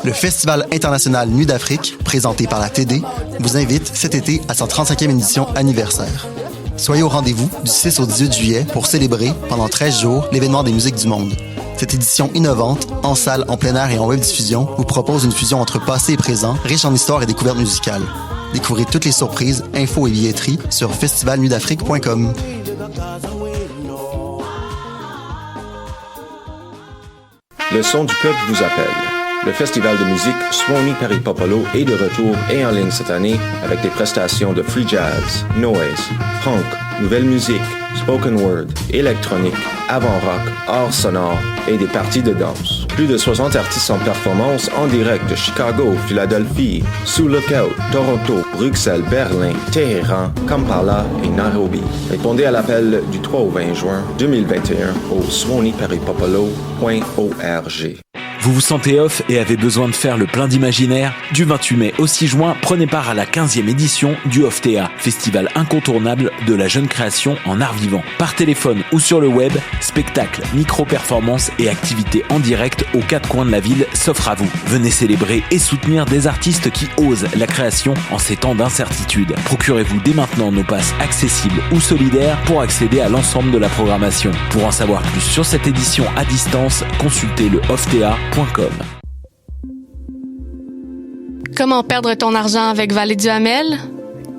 Le Festival international Nuit d'Afrique, présenté par la TD, vous invite cet été à sa 35e édition anniversaire. Soyez au rendez-vous du 6 au 18 juillet pour célébrer, pendant 13 jours, l'événement des musiques du monde. Cette édition innovante, en salle, en plein air et en web diffusion, vous propose une fusion entre passé et présent, riche en histoire et découvertes musicales. Découvrez toutes les surprises, infos et billetteries sur festivalnuitdafrique.com. Le son du peuple vous appelle. Le festival de musique Suoni per il Popolo est de retour et en ligne cette année avec des prestations de free jazz, noise, funk, nouvelle musique, spoken word, électronique, avant-rock, art sonore et des parties de danse. Plus de 60 artistes en performance en direct de Chicago, Philadelphie, Sous Lookout, Toronto, Bruxelles, Berlin, Téhéran, Kampala et Nairobi. Répondez à l'appel du 3 au 20 juin 2021 au suoniperipopolo.org. Vous vous sentez off et avez besoin de faire le plein d'imaginaire? Du 28 mai au 6 juin, prenez part à la 15e édition du OFTEA, festival incontournable de la jeune création en art vivant. Par téléphone ou sur le web, spectacles, micro-performances et activités en direct aux 4 coins de la ville s'offrent à vous. Venez célébrer et soutenir des artistes qui osent la création en ces temps d'incertitude. Procurez-vous dès maintenant nos passes accessibles ou solidaires pour accéder à l'ensemble de la programmation. Pour en savoir plus sur cette édition à distance, consultez le oftea.com. Comment perdre ton argent avec Vallée du Hamel?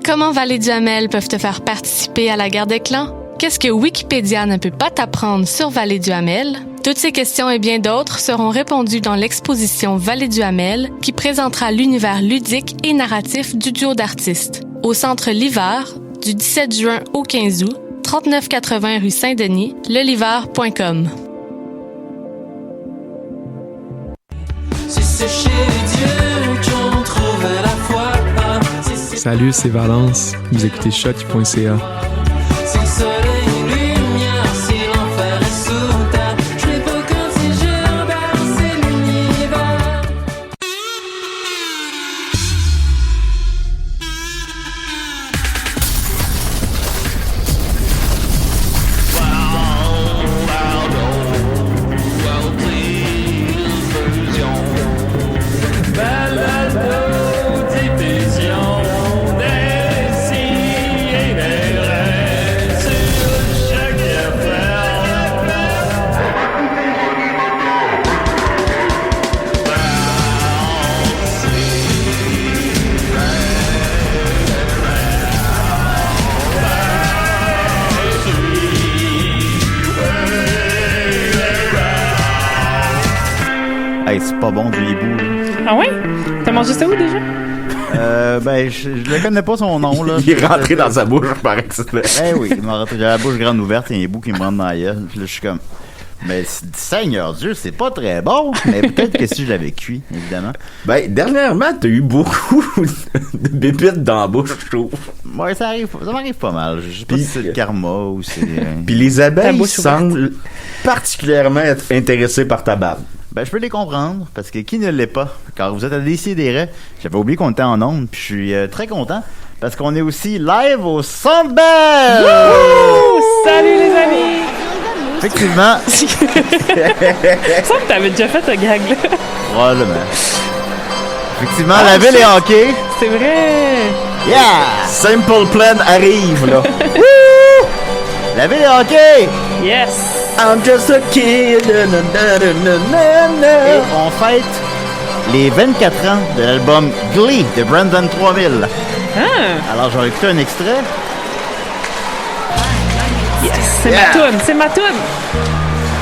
Comment Vallée du Hamel peuvent te faire participer à la guerre des clans? Qu'est-ce que Wikipédia ne peut pas t'apprendre sur Vallée du Hamel? Toutes ces questions et bien d'autres seront répondues dans l'exposition Vallée du Hamel qui présentera l'univers ludique et narratif du duo d'artistes. Au Centre L'Hiver, du 17 juin au 15 août, 3980 rue Saint-Denis, leliver.com. Salut, c'est Valence. Vous écoutez shot.ca. Hey, c'est pas bon du hibou, là. Ah ouais? T'as mangé ça où déjà? Ben, je le connais pas son nom, là. Il est rentré dans sa bouche par accident. Eh oui, il m'a rentré. J'avais la bouche grande ouverte, il y a un hibou qui me rentre dans la gueule. Puis là, je suis comme. Mais Seigneur Dieu, c'est pas très bon. Mais peut-être que si je l'avais cuit, évidemment. Ben, dernièrement, t'as eu beaucoup de bébites dans la bouche, je trouve. Ouais, ça m'arrive pas mal. Je sais pas si c'est le karma ou c'est. Puis les abeilles semblent particulièrement être intéressées par ta barbe. Ben, je peux les comprendre, parce que qui ne l'est pas? Quand vous êtes à Décideret, j'avais oublié qu'on était en ondes, puis je suis très content, parce qu'on est aussi live au Centre Bell! Salut les amis! Effectivement. Il me semble que t'avais déjà fait un gag, là. Probablement. Effectivement, la ville est hockey. C'est vrai! Yeah! Simple Plan arrive, là. Woo! La ville est hockey! Yes! I'm just a kid. Et on fête les 24 ans de l'album Glee de Brandon 3000. Alors, j'aurais écouté un extrait. Yes! C'est ma toune! C'est ma toune!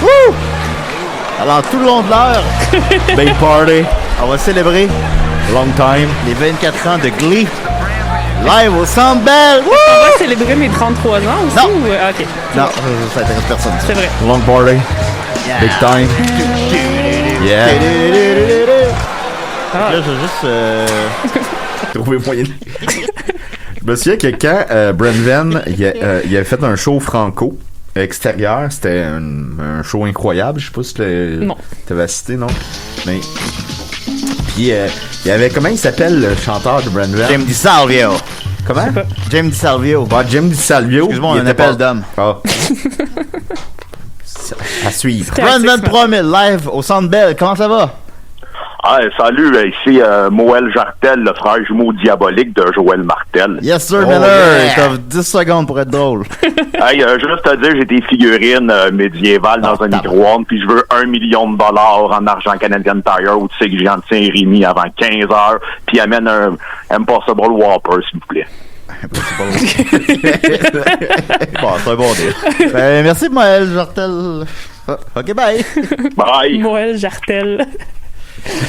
Woo! Alors, tout le long de l'heure, Big party. on va célébrer Long time. les 24 ans de Glee. Live au Centre Bell! Woo! On va célébrer mes 33 ans aussi? Non. Ou... OK. Non, ça intéresse personne. C'est vrai. Long party. Yeah. Big time. Yeah. Là, je vais juste... Trouver moyen de... Je me souviens que quand Brendan il avait fait un show franco extérieur, c'était un show incroyable. Je sais pas si t'avais assisté, non? Mais... Puis il y avait... Comment il s'appelle le chanteur de Brendan? Jim DiSalvio. Comment? Jim DiSalvio. Bah, Jim DiSalvio. Excuse-moi, on appelle d'homme. Ah. À suivre. Brandon 3000 live au Centre Bell. Comment ça va? Ah, salut, ici Moël Jartel, le frère jumeau diabolique de Joël Martel. Yes, sir, Miller. Yeah. T'as 10 secondes pour être drôle. Hey, juste te dire, j'ai des figurines médiévales dans un micro-ondes, puis je veux $1 million en argent Canadian Tire, ou tu sais que j'en tiens Rémi avant 15 heures, puis amène un Impossible Whopper, s'il vous plaît. Bon, c'est un bon deal. Ben, merci, Moël Jartel. Ah, OK, bye. Bye. Moël Jartel.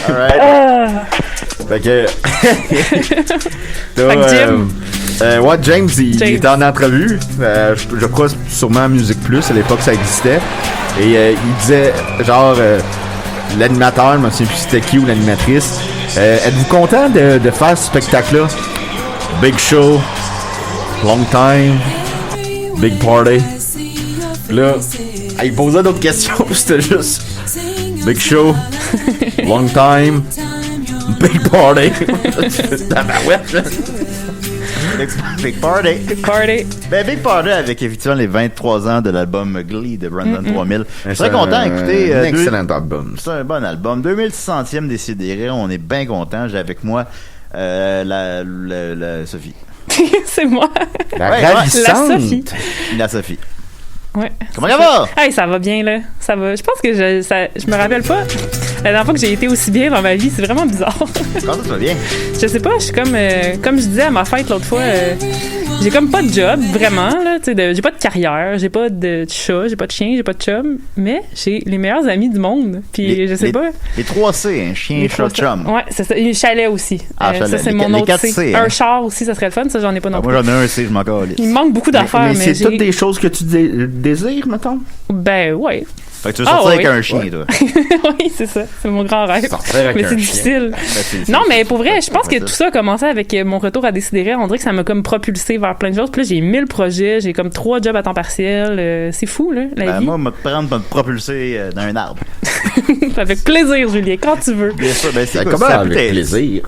Alright. Fait que. Fait que Jim. Ouais, James, il était en entrevue. Je crois sûrement à Musique Plus, à l'époque ça existait. Et il disait, genre, l'animateur, je me souviens plus c'était qui ou l'animatrice. Êtes-vous content de faire ce spectacle-là? Big show, long time, big party. Là, il posait d'autres questions, c'était juste big show, long time, big party. Big Party. Big Party. Ben, Big Party avec effectivement les 23 ans de l'album Glee de Brandon 3000. Je suis très content d'écouter. Un excellent album. C'est un bon album. 2600e Décidéré. On est bien content. J'ai avec moi la Sophie. C'est moi. La ravissante. La Sophie. La Sophie. Ouais. Comment ça va? Hey, ça va bien, là. Ça va. Je pense que je me rappelle pas la dernière fois que j'ai été aussi bien dans ma vie. C'est vraiment bizarre. Quand ça va bien? Je sais pas, je suis comme je disais à ma fête l'autre fois, j'ai comme pas de job, vraiment, là. Tu sais, j'ai pas de carrière, j'ai pas de chat, j'ai pas de chien, j'ai pas de chum, mais j'ai les meilleurs amis du monde. Puis je sais pas. Les 3 C, un chien, chat, chum. Ouais, c'est ça. Et chalet aussi. Ah, chalet. Ça, c'est mon autre 4 C. C, hein. Un char aussi, ça serait le fun. Ça, j'en ai pas non plus. Moi, j'en ai un C, je m'en calisse. Il me manque beaucoup d'affaires, mais c'est toutes des choses que tu désires, mettons? Ben, ouais. Fait que tu veux sortir avec un chien, toi. Oui, c'est ça. C'est mon grand rêve. Sortir avec mais un c'est chien. difficile. Non, mais pour vrai, je pense que tout ça a commencé avec mon retour à Décideret. On dirait que ça m'a comme propulsé vers plein de choses. Puis là, j'ai 1000 projets. J'ai comme 3 jobs à temps partiel. C'est fou, là, la vie. Moi, me prendre pour me propulser dans un arbre. Avec plaisir, Julien, quand tu veux. Bien sûr, ben c'est comment ça avec plaisir?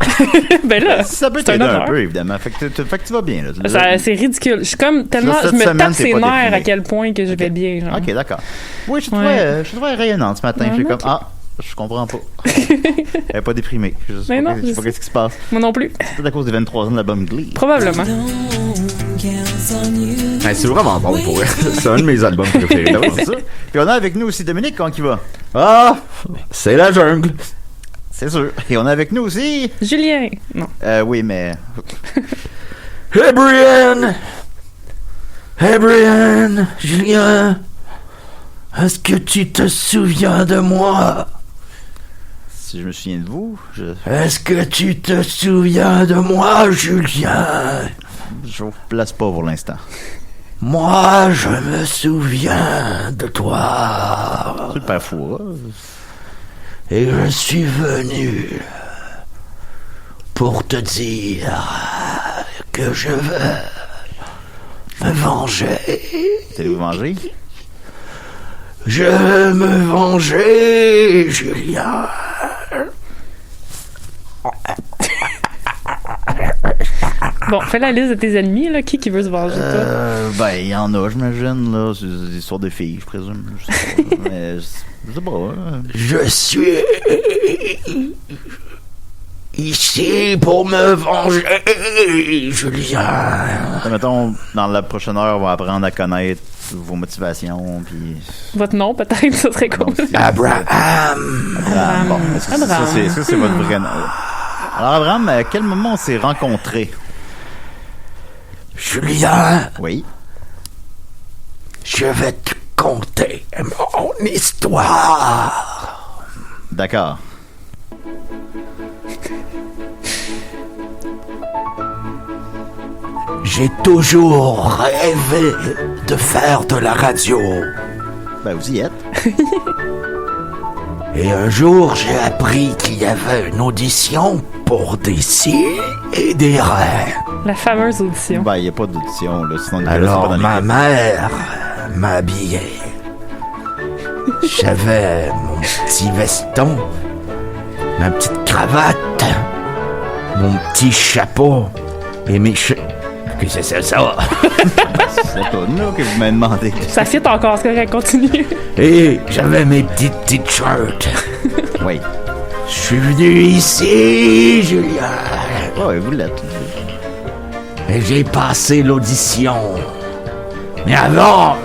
Ben là, ça peut c'est un t'aider un honneur. peu, évidemment. Fait que tu vas bien, là. C'est ridicule. Je suis comme tellement. Cette Je me semaine, tape t'es ses pas nerfs déprimé. à quel point que je vais bien. Genre. Ok, d'accord. Oui, je Ouais. te trouvais rayonnante ce matin. Je suis ok. comme, je comprends pas. Elle est pas déprimée. Je sais Mais pas, non, je sais je pas sais. qu'est-ce qui se passe. Moi non plus. C'est à cause des 23 ans de l'album Glee. Probablement. Ouais, c'est vraiment bon pour elle. C'est un de mes albums préférés. Oui, c'est ça. Puis on a avec nous aussi Dominique, comment il va? Ah, c'est la jungle. C'est sûr. Et on a avec nous aussi... Julien. Non. Oui, mais... Hey Brian! Hey Brian! Julien! Est-ce que tu te souviens de moi? Si je me souviens de vous, Est-ce que tu te souviens de moi, Julien? je vous place pas pour l'instant. Moi, je me souviens de toi. C'est le père fou, hein? Et je suis venu pour te dire que je veux me venger. T'allez vous manger? Je veux me venger, Julien. Bon, fais la liste de tes ennemis, là. Qui veut se venger de toi? Ben, il y en a, j'imagine, là. C'est des histoires de filles, je présume. Je sais pas. Mais je sais pas. Hein. Je suis ici pour me venger, Julien. Mettons, dans la prochaine heure, on va apprendre à connaître vos motivations, puis... Votre nom, peut-être, ça serait cool. Abraham. Bon, est-ce que c'est votre vrai nom? Alors, Abraham, à quel moment on s'est rencontrés? Julien, Oui. je vais te conter mon histoire. D'accord. J'ai toujours rêvé de faire de la radio. Ben, vous y êtes. Et un jour, j'ai appris qu'il y avait une audition pour des si et des rêves. La fameuse audition. Ben, il n'y a pas d'audition, là. Sinon, on Alors pas dans ma l'équipe. mère m'a habillé. J'avais mon petit veston, ma petite cravate, mon petit chapeau et mes cheveux. Qu'est-ce que c'est ça? C'est pas nous que vous m'avez demandé. Ça fit encore, c'est correct, continue. Et j'avais mes petites t-shirts. Oui. Je suis venu ici, Julien. Ouais, vous l'êtes. Et j'ai passé l'audition. Mais avant,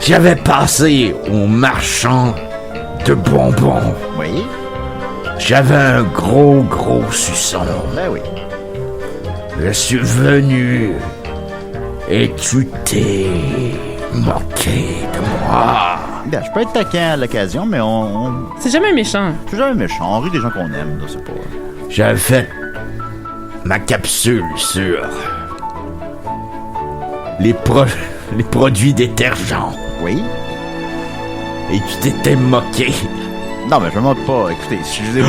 j'avais passé au marchand de bonbons. Oui. J'avais un gros suçon. Ben oui. Je suis venu et tu t'es moqué de moi. Bien, je peux être taquin à l'occasion, mais C'est jamais méchant. C'est jamais méchant. On rit des gens qu'on aime, là, c'est pas... J'avais fait ma capsule sur les produits détergents. Oui. Et tu t'étais moqué. Non, mais je me moque pas. Écoutez, si je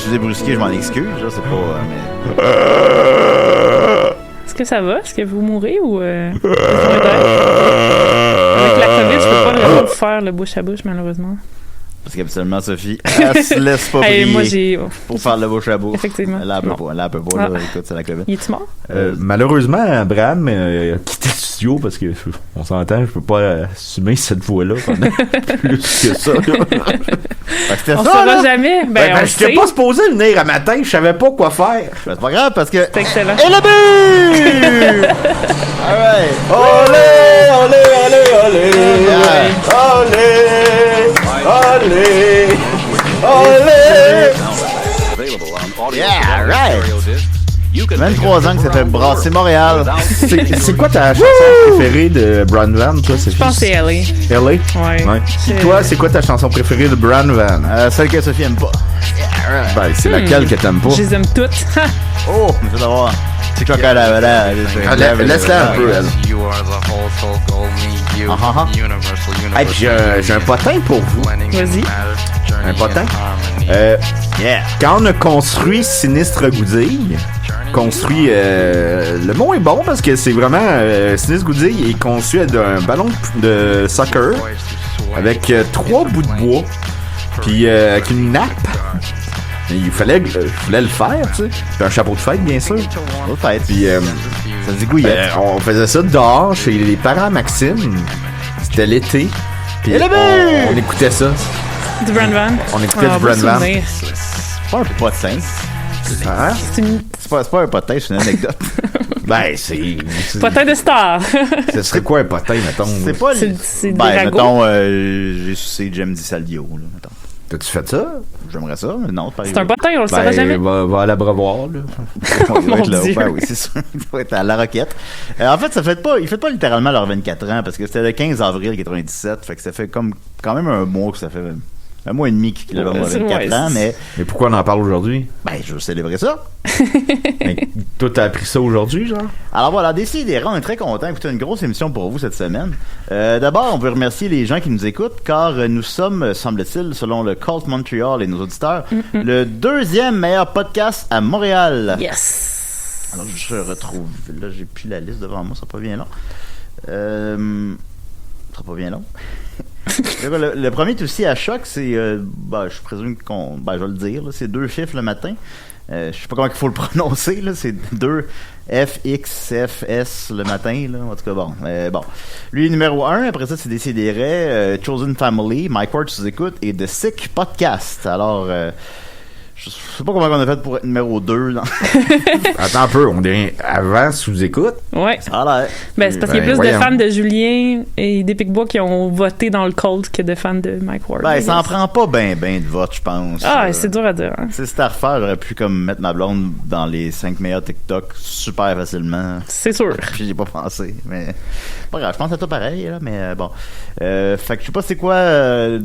vous ai brusqué, je m'en excuse, là, c'est pas... Est-ce que ça va? Est-ce que vous mourrez ou... Avec la COVID, je peux pas vraiment vous faire le bouche à bouche, malheureusement. Parce qu'habituellement, Sophie, elle se laisse pas prier moi, pour faire le bouche à bouche. Effectivement. Là, elle peut pas. Là, elle peut pas. Là, écoute, c'est la COVID. Il est-tu mort? Malheureusement, Bram a quitté le studio parce que on s'entend, je peux pas assumer cette voix-là pendant plus que ça. On saura jamais. Ben, on je t'ai pas supposé venir à matin, je savais pas quoi faire. Ben, c'est pas grave parce que. C'est excellent. Et le but! Alright! Olé, olé, olé, olé! Olé! Olé! Olé! Yeah, right! 23 ans que ça fait brasser Montréal. C'est quoi ta chanson préférée de Bran Van, toi? Je pense que c'est L.A. L.A.? Ouais. Puis toi, c'est quoi ta chanson préférée de Bran Van? Celle que Sophie aime pas. Ben, c'est laquelle que t'aimes pas? Je les aime toutes. Oh, mais ça d'avoir. C'est quoi qu'elle a là? Laisse-la un peu, elle. Hey, puis j'ai un potin pour vous. Vas-y. Un potin? Yeah. Quand on a construit Sinistre Goudille, le mot est bon parce que c'est vraiment Sinistre Goudille est conçu d'un ballon de soccer avec 3 bouts de bois puis avec une nappe. Il fallait le faire, tu sais. Puis un chapeau de fête, bien sûr. Chapeau de fête. Puis ça se gouillait. on faisait ça dehors chez les parents à Maxime. C'était l'été. Puis on écoutait ça. Du Bran Van. On écoutait du Bran Van. C'est pas un potin. Hein? C'est pas un potin, c'est une anecdote. Ben, c'est... Potin de star. Ce serait quoi un potin, mettons? C'est pas... C'est des ben, ragots. mettons, j'ai sucé Jem Di Saldio, là, mettons. T'as-tu fait ça? J'aimerais ça, mais non, c'est un potin, on le saura jamais. Va à l'abreuvoir, là. Il doit être là. Ben oui, c'est sûr. Il doit être à la Roquette. En fait, il fête pas littéralement leurs 24 ans, parce que c'était le 15 avril 97, fait que ça fait comme quand même un mois que ça fait... Un mois et demi qu'il a 24 ans, mais... Mais pourquoi on en parle aujourd'hui? Ben, je veux célébrer ça. Toi, t'as appris ça aujourd'hui, genre? Alors voilà, Décidérez, on est très contents d'écouter une grosse émission pour vous cette semaine. D'abord, on veut remercier les gens qui nous écoutent, car nous sommes, semble-t-il, selon le Cult Montreal et nos auditeurs, le 2e meilleur podcast à Montréal. Yes! Alors, je retrouve... Là, j'ai plus la liste devant moi, ça sera pas bien long. Ça sera pas bien long. Le premier est aussi à choc, c'est, je présume je vais le dire, là, c'est 2 chiffres le matin. Je sais pas comment il faut le prononcer, là, c'est 2 FXFS le matin, là, en tout cas, bon. Lui, numéro 1, après ça, c'est Décidérez, Chosen Family, Mike Ward, tu écoutes, et The Sick Podcast. Alors, je sais pas comment on a fait pour être numéro 2. Là. Attends un peu, on est avant sous-écoute. Ouais. Ça a l'air. Ben, c'est parce qu'il y a plus de fans de Julien et des Picbois qui ont voté dans le Colt que de fans de Mike Ward. Ben, ça en prend pas ben de vote, je pense. C'est dur à dire. Hein. Si c'était à refaire, j'aurais pu comme mettre ma blonde dans les 5 meilleurs TikTok super facilement. C'est sûr. Puis j'ai pas pensé. Mais pas grave, je pense à toi pareil, là, mais bon. Fait que je sais pas c'est quoi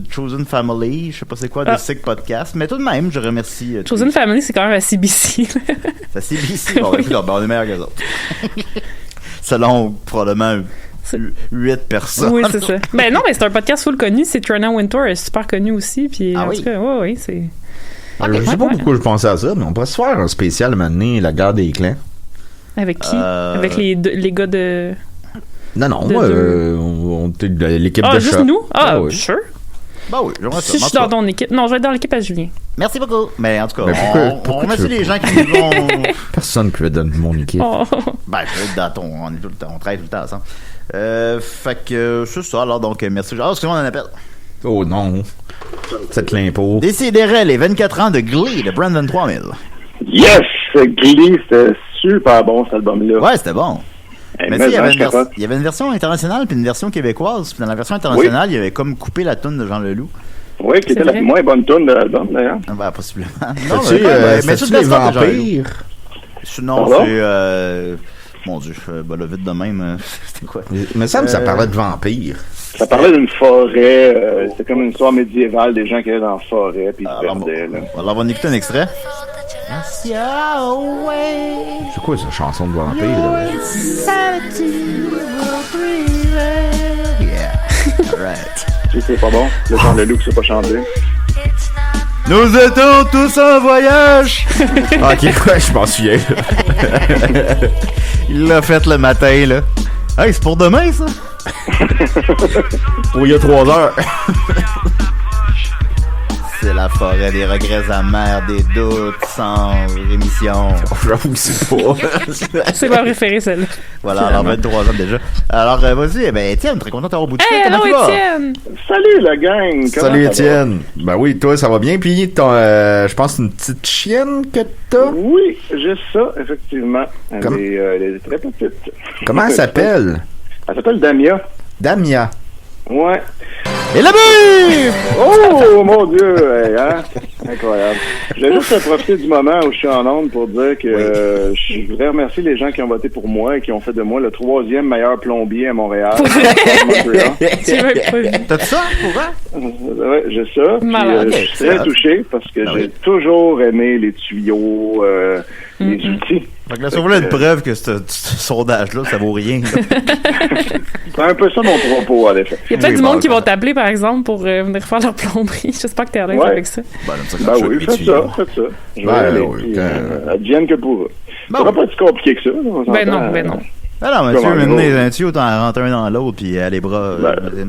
Chosen Family, je sais pas c'est quoi The Sick Podcast, mais tout de même, je remercie. Chosen Family, c'est quand même à CBC. C'est à CBC. Bon, écoute, on est meilleurs que les autres. Selon probablement 8 personnes. Oui, c'est ça. Ben non, mais c'est un podcast full connu. C'est Trina Wintour, elle est super connue aussi. Puis, en tout cas, oui, c'est. Je sais pas pourquoi je pensais à ça, mais on pourrait se faire un spécial à un moment donné, la guerre des clans. Avec qui? Avec les gars de. Non, on était de l'équipe de chat. Juste nous? Oui. Sure. Bah oui, j'aimerais ça. Si je suis dans ton équipe. Non, je vais être dans l'équipe à Julien. Merci beaucoup. Mais en tout cas, pourquoi on remercie les gens qui nous ont. Personne qui veut donner mon équipe. Ben, je vais être dans on est tout le temps, on travaille tout le temps ensemble. Fait que c'est ça. Alors donc, merci. Ah, excusez-moi, on en appelle. Oh non. C'est l'impôt. Décidérez les 24 ans de Glee de Brandon 3000. Yes! Glee, c'était super bon, cet album-là. Ouais, c'était bon. Hey, mais tu sais, il y avait une version internationale puis une version québécoise. Puis dans la version internationale, il y avait comme coupé la toune de Jean Leloup. Oui, qui était la moins bonne toune de l'album, d'ailleurs. Ben, possiblement. Non, mais c'est les vampires. Non, c'est... Mon Dieu, le vite de même, c'était quoi? Mais ça parlait de vampires. Ça parlait d'une forêt, c'était comme une histoire médiévale, des gens qui allaient dans la forêt, puis ils se perdaient, là. Alors, on va en écouter un extrait. C'est quoi, cette chanson de vampire, là? Yeah, alright. C'est pas bon, le Jean Leloup qui sait pas chanter. Nous étions tous en voyage! Ok, ouais, je m'en souviens. Il l'a fait le matin, là. Hey, c'est pour demain, ça? Oui, il y a 3 heures. C'est la forêt des regrets amers, des doutes sans rémission. J'avoue que c'est pas. C'est ma préférée, celle-là. Voilà, alors 23 ans déjà. Alors, vas-y, Étienne, très content d'avoir au bout de fil. Hey, allô, Étienne! Salut, la gang! Salut, Étienne. Ben oui, toi, ça va bien. Puis, je pense une petite chienne que t'as. Oui, j'ai ça, effectivement. Elle est très petite. Comment elle s'appelle? Elle s'appelle Damia. Damia. Ouais. Et la bulle! Oh, mon Dieu! Hey, hein? Incroyable. Je vais juste profiter du moment où je suis en onde pour dire que je voudrais remercier les gens qui ont voté pour moi et qui ont fait de moi le 3e meilleur plombier à Montréal. T'as ça? Pour ouais, j'ai ça. Puis, je suis très touché parce que j'ai toujours aimé les tuyaux, les outils. Fait que là, ça vaut une preuve que ce sondage-là, ça vaut rien. C'est un peu ça mon propos, en effet. Il y a peut-être du monde qui vont t'appeler, par exemple, pour venir faire leur plomberie. J'espère que t'es à l'aise avec ça. Oui, faites ça. Je vais aller. Advienne que pour eux. Ça va pas être si compliqué que ça. Ben non. Ah non, mais tu veux mener un tuyau, t'en rentres un dans l'autre, puis les bras...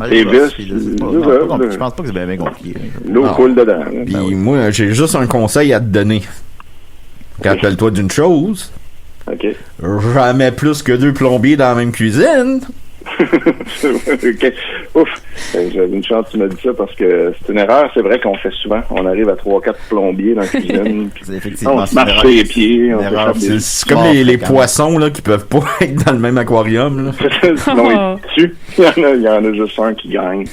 les vis, je pense pas que c'est bien compliqué. L'eau coule dedans. Puis moi, j'ai juste un conseil à te donner. Rappelle-toi d'une chose. OK. Jamais plus que 2 plombiers dans la même cuisine. OK. Ouf. J'avais une chance que tu m'as dit ça parce que c'est une erreur. C'est vrai qu'on fait souvent. On arrive à 3-4 plombiers dans la cuisine. On se marche les pieds. C'est comme les poissons là, qui peuvent pas être dans le même aquarium. Sinon, il y en a juste un qui gagne.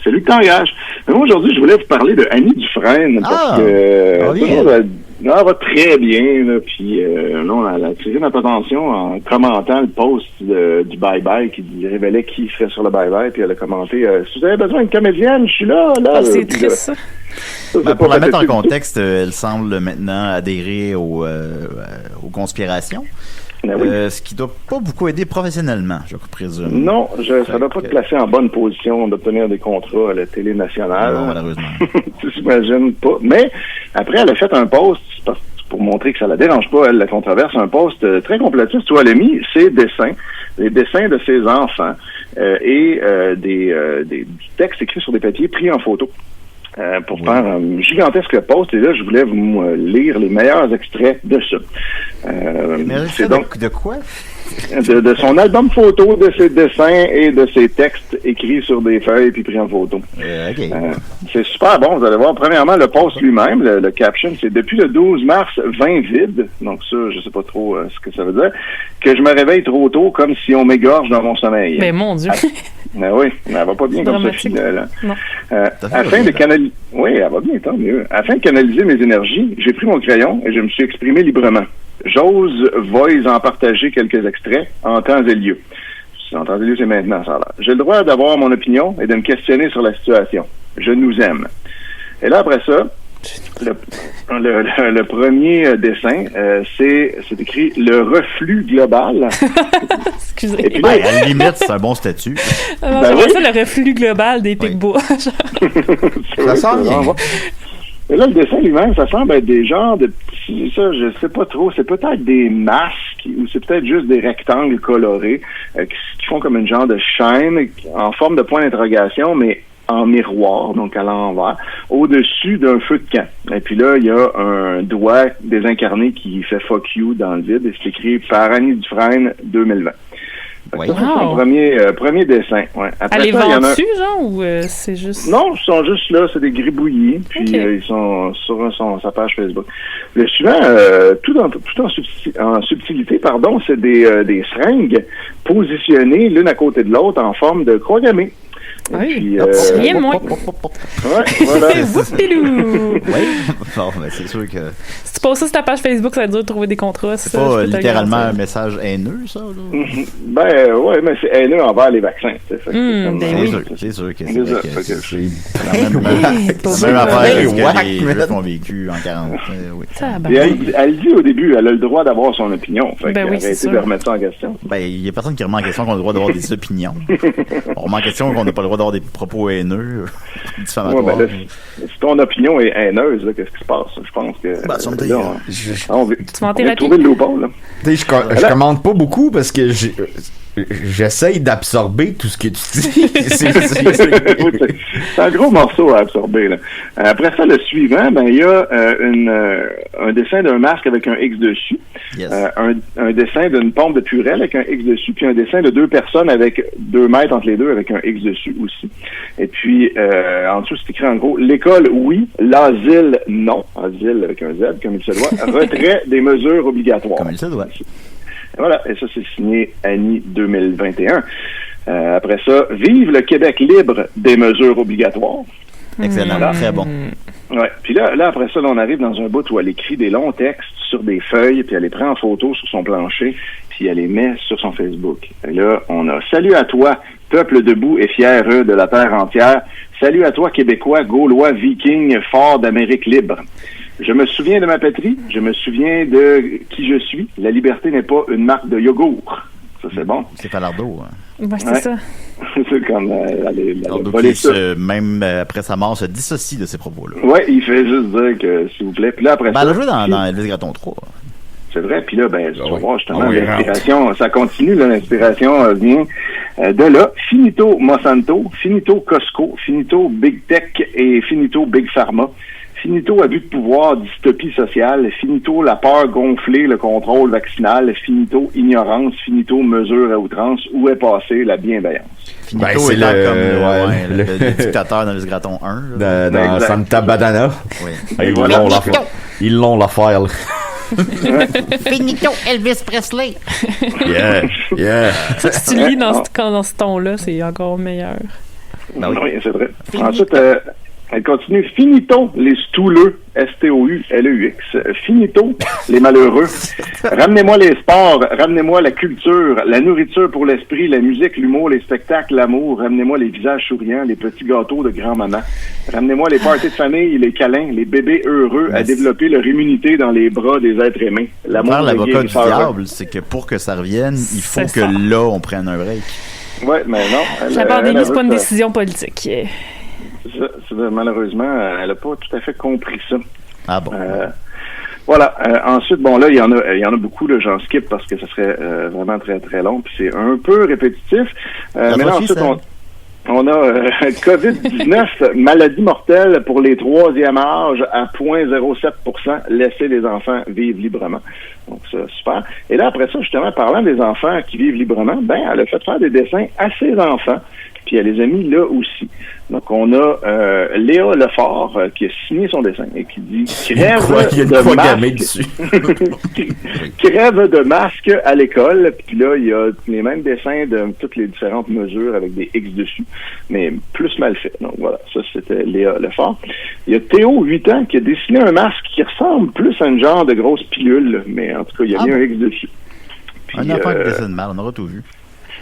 C'est lui qui t'engage. Mais moi, aujourd'hui, je voulais vous parler de Annie Dufresne parce que... Non, elle va très bien, là, puis non, elle a attiré notre attention en commentant le post du bye-bye qui révélait qui serait sur le bye-bye, puis elle a commenté si vous avez besoin d'une comédienne, je suis là. C'est triste, ça. Pour la mettre en contexte, elle semble maintenant adhérer aux conspirations. Ce qui doit pas beaucoup aider professionnellement, je présume. Non, ça ne doit pas te placer en bonne position d'obtenir des contrats à la télé nationale. Non, malheureusement. Tu t'imagines pas. Mais après, elle a fait un post pour montrer que ça la dérange pas, elle, la controverse, un post très complétiste où elle a mis ses dessins, les dessins de ses enfants et des textes écrits sur des papiers pris en photo. Pour faire un gigantesque post, et là, je voulais vous lire les meilleurs extraits de ça. C'est donc de quoi? De son album photo, de ses dessins et de ses textes écrits sur des feuilles puis pris en photo. C'est super bon, vous allez voir. Premièrement, le post lui-même, le caption, c'est « Depuis le 12 mars, 20 vides », donc ça, je sais pas trop ce que ça veut dire, que je me réveille trop tôt comme si on m'égorge dans mon sommeil. Mais mon Dieu! Ben oui, elle va pas bien comme ça, fille, là. Afin de canaliser... Oui, elle va bien, tant mieux. Afin de canaliser mes énergies, j'ai pris mon crayon et je me suis exprimé librement. J'ose voice en partager quelques extraits en temps et lieu. En temps et lieu, c'est maintenant, ça a l'air. J'ai le droit d'avoir mon opinion et de me questionner sur la situation. Je nous aime. Et là, après ça, le premier dessin, c'est écrit « Le reflux global ». Excusez. Et puis là, à la limite, c'est un bon statut. J'aimerais ça, le reflux global des Picbois. Ça sent bien. Et là, le dessin lui-même, ça semble être des genres de petits... Ça, je sais pas trop. C'est peut-être des masques ou c'est peut-être juste des rectangles colorés qui font comme une genre de chaîne en forme de point d'interrogation, mais en miroir, donc à l'envers, au-dessus d'un feu de camp. Et puis là, il y a un doigt désincarné qui fait « fuck you » dans le vide et c'est écrit par Annie Dufresne 2020. Oui. Ça, c'est son premier dessin. Ouais. Après Elle les ça, il y en a... vend-tu, genre, ou c'est juste... Non, ils sont juste là, c'est des gribouillis, puis ils sont sur sa page Facebook. Le suivant, tout en subtilité, pardon, c'est des seringues positionnées l'une à côté de l'autre en forme de croix gammée. Oui, rien moins. Ouais, voilà. Whoopilou! Oui, bon, ben, c'est sûr que... Si tu poses ça sur ta page Facebook, ça va être dur de trouver des contrats. C'est pas littéralement un message haineux, ça, là? Ben, ouais, mais c'est haineux envers les vaccins. C'est sûr que c'est la même affaire que les Juifs ont vécu en 40. Oui. Elle dit au début, elle a le droit d'avoir son opinion. Fait ben oui, arrêtez de remettre ça en question. Ben, il y a personne qui remet en question qu'on a le droit d'avoir des opinions. On remet en question qu'on n'a pas le droit d'avoir des propos haineux, diffamatoires. Ouais, ben, si ton opinion est haineuse, là, qu'est-ce qui se passe? Je pense que... Ben, on va trouver le loophole, là. Je commande pas beaucoup parce que j'essaye d'absorber tout ce que tu dis. C'est un gros morceau à absorber, là. Après ça, le suivant, ben, il y a un dessin d'un masque avec un X dessus. Yes. Un dessin d'une pompe de Purell avec un X dessus, puis un dessin de 2 personnes avec 2 mètres entre les deux avec un X dessus aussi. Et puis, en dessous, c'est écrit en gros, l'école, oui, l'asile, non. Asile avec un Z, comme il se doit. Retrait des mesures obligatoires. Comme il se doit. Et voilà, et ça, c'est signé Annie 2021. Après ça, vive le Québec libre des mesures obligatoires. Excellent, très bon. Ouais. Puis là, après ça, on arrive dans un bout où elle écrit des longs textes sur des feuilles, puis elle les prend en photo sur son plancher, puis elle les met sur son Facebook. Et là, on a « Salut à toi, peuple debout et fier de la terre entière. Salut à toi, Québécois, Gaulois, Vikings, forts d'Amérique libre. Je me souviens de ma patrie, je me souviens de qui je suis. La liberté n'est pas une marque de yogourt. » Ça, c'est bon. C'est Falardeau. Hein. Ouais, c'est ça. C'est comme... même après sa mort, se dissocie de ces propos-là. Ouais, il fait juste dire que, s'il vous plaît. Puis là, après ça... Elle a joué dans Elvis Gratton 3. C'est vrai. Puis là, ben, tu vas voir justement l'inspiration. Ça continue, là, l'inspiration vient de là. Finito Monsanto, finito Costco, finito Big Tech et finito Big Pharma. Finito abus de pouvoir, dystopie sociale, finito la peur gonflée, le contrôle vaccinal, finito ignorance, finito mesure à outrance, où est passée la bienveillance. Finito c'est le dictateur dans le Graton 1. Dans Santa Badana. Oui. Ils l'ont l'affaire. Finito Elvis Presley. Yeah. Si tu lis dans ce ton-là, c'est encore meilleur. Ben oui, c'est vrai. Ensuite, elle continue. Finito les stouleux, S-T-O-U-L-E-U-X. Finito les malheureux. Ramenez-moi les sports, ramenez-moi la culture, la nourriture pour l'esprit, la musique, l'humour, les spectacles, l'amour. Ramenez-moi les visages souriants, les petits gâteaux de grand-maman. Ramenez-moi les parties de famille, les câlins, les bébés heureux à développer leur immunité dans les bras des êtres aimés. L'amour, l'avocat du diable, c'est que pour que ça revienne, il faut que là, on prenne un break. Ouais, mais non. La pandémie, c'est pas une décision politique. Malheureusement, elle n'a pas tout à fait compris ça. Ah bon? Voilà. Ensuite, bon, là, il y en a beaucoup, là, j'en skip parce que ça serait vraiment très, très long, puis c'est un peu répétitif. Mais là, ensuite, on a COVID-19, maladie mortelle pour les 3e âges à 0,07%. Laissez les enfants vivre librement. Donc, ça, super. Et là, après ça, justement, parlant des enfants qui vivent librement, ben, elle a fait faire des dessins à ses enfants, puis elle les a mis là aussi. Donc, on a Léa Lefort qui a signé son dessin et qui dit « Crève de masque à l'école ». Puis là, il y a les mêmes dessins de toutes les différentes mesures avec des X dessus, mais plus mal fait. Donc, voilà, ça, c'était Léa Lefort. Il y a Théo, 8 ans, qui a dessiné un masque qui ressemble plus à une genre de grosse pilule, mais en tout cas, il y a mis un X dessus. Puis, un enfant qui dessine mal, on aura tout vu.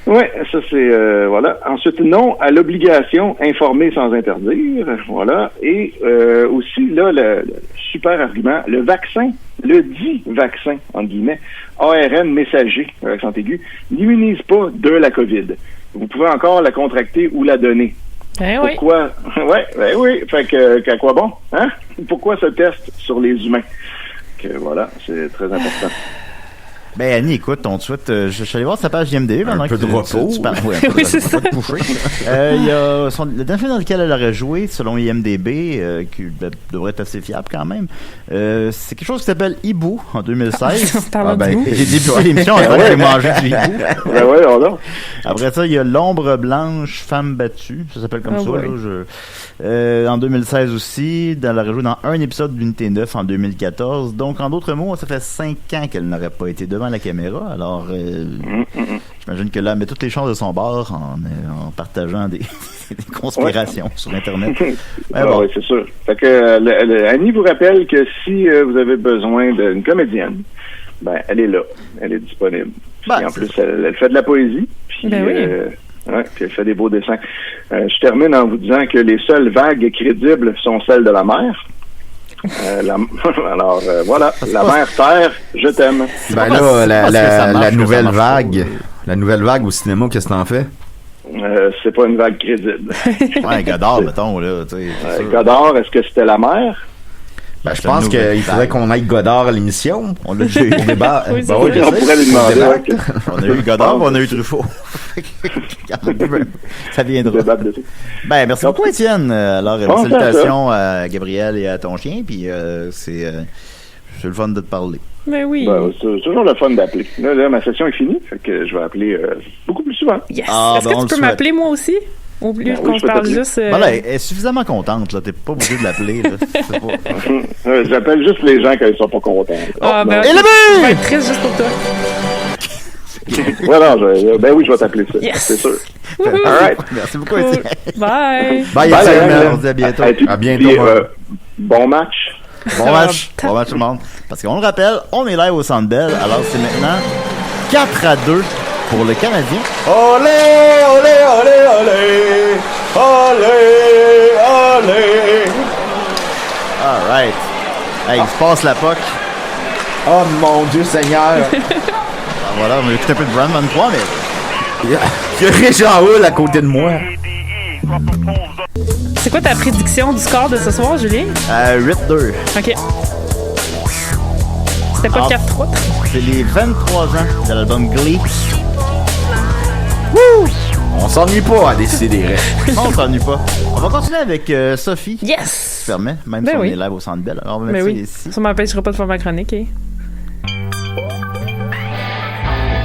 Oui, ça c'est voilà. Ensuite, non à l'obligation, informer sans interdire, voilà. Et aussi là, le super argument, le vaccin, le dit vaccin entre guillemets, ARN messager, accent aigu, n'immunise pas de la COVID. Vous pouvez encore la contracter ou la donner. Pourquoi? Oui. Fait que à quoi bon? Hein? Pourquoi ce test sur les humains? Que voilà, c'est très important. Ben, Annie, écoute, on te souhaite, je suis allé voir sa page IMDb pendant que peu de repos. Oui, c'est ça. Il y a le dernier film dans lequel elle aurait joué, selon IMDb, qui devrait être assez fiable quand même. C'est quelque chose qui s'appelle Hibou, en 2016. J'ai débuté l'émission en train de manger du hibou. Ben ouais, on a. Après ça, il y a L'ombre blanche, femme battue. Ça s'appelle comme ça. Là, en 2016 aussi, elle aurait joué dans un épisode d'Unité 9 en 2014. Donc, en d'autres mots, ça fait 5 ans qu'elle n'aurait pas été devant la caméra. Alors, j'imagine que là, elle met toutes les chances de son bord en partageant des conspirations sur Internet. Oui, c'est sûr. Fait que Annie vous rappelle que si vous avez besoin d'une comédienne, ben elle est là. Elle est disponible. Puis en plus, elle fait de la poésie. Puis, puis elle fait des beaux dessins. Je termine en vous disant que les seules vagues crédibles sont celles de la mer. Alors, voilà, la mer Terre, je t'aime. Ben là, la nouvelle vague, la nouvelle vague au cinéma, qu'est-ce que t'en fais? C'est pas une vague crédible. Ouais, Godard, mettons, là. Godard, est-ce que c'était la mer? Ben, je pense qu'il faudrait qu'on aille Godard à l'émission. On l'a déjà eu au débat. On pourrait lui demander. On a eu Godard, on a eu Truffaut. Ça viendra. Ben, merci beaucoup, Étienne. Alors, salutations à Gabriel et à ton chien. Puis, c'est le fun de te parler. Mais oui. Ben, c'est toujours le fun d'appeler. Là, ma session est finie. Fait que je vais appeler beaucoup plus souvent. Yes. Est-ce que tu peux m'appeler moi aussi? Au lieu qu'on se parle juste. Voilà, elle est suffisamment contente, là. T'es pas obligé de l'appeler, là. J'appelle juste les gens quand ils sont pas contents. Ah, ben. Et le but! Je vais être triste juste pour toi. Voilà, ben oui, je vais t'appeler ça. Yes. C'est sûr. All right. Merci beaucoup, Étienne. Bye. Bye, Étienne. On se dit à bientôt. À bientôt. Bon match. Bon match tout le monde. Parce qu'on le rappelle, on est live au Centre Bell. Alors, c'est maintenant 4-2 pour le Canadien. Olé, olé, olé, olé. Olé, olé. All right. Hey, il se passe la POC. Oh mon Dieu Seigneur. Voilà, on a écouté un peu de Brandman 3, mais... Il y a Régent Hull à côté de moi. C'est quoi ta prédiction du score de ce soir, Julien? 8-2. OK. C'était pas 4-3? C'est les 23 ans de l'album Glee. Wouh! On s'ennuie pas à décider. On s'ennuie pas. On va continuer avec Sophie. Yes! Si tu permets, même si on est live au Centre Bell. Alors, on va mettre ça ici. Ça m'empêchera pas de faire ma chronique, hein?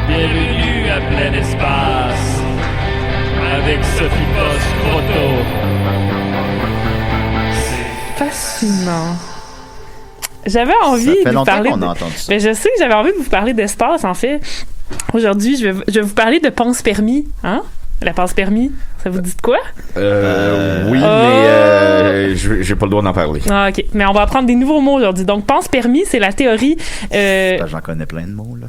Bienvenue à plein espace avec Sophie Post-Proto. C'est fascinant. J'avais envie de vous parler. On a entendu ça. Mais je sais que j'avais envie de vous parler d'espace, en fait. Aujourd'hui, je vais vous parler de Pense Permis. Hein? La Pense Permis, ça vous dit de quoi? Oui, mais j'ai pas le droit d'en parler. Ah, OK. Mais on va apprendre des nouveaux mots aujourd'hui. Donc, Pense Permis, c'est la théorie... J'en connais plein de mots, là.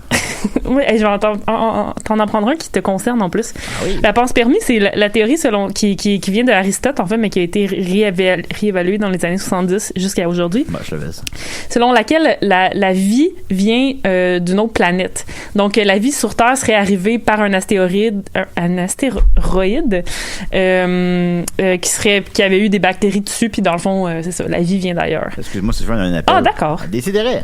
Oui, je vais t'en apprendre un qui te concerne en plus. Ah oui. La Pense Permis, c'est la théorie qui vient de Aristote, en fait, mais qui a été réévaluée dans les années 70 jusqu'à aujourd'hui. Ben, je le laisse. Selon laquelle la vie vient d'une autre planète. Donc, la vie sur Terre serait arrivée par un astéroïde qui avait eu des bactéries dessus, puis dans le fond, c'est ça, la vie vient d'ailleurs. Excuse-moi si je fais un appel. Ah, d'accord. Décidérez.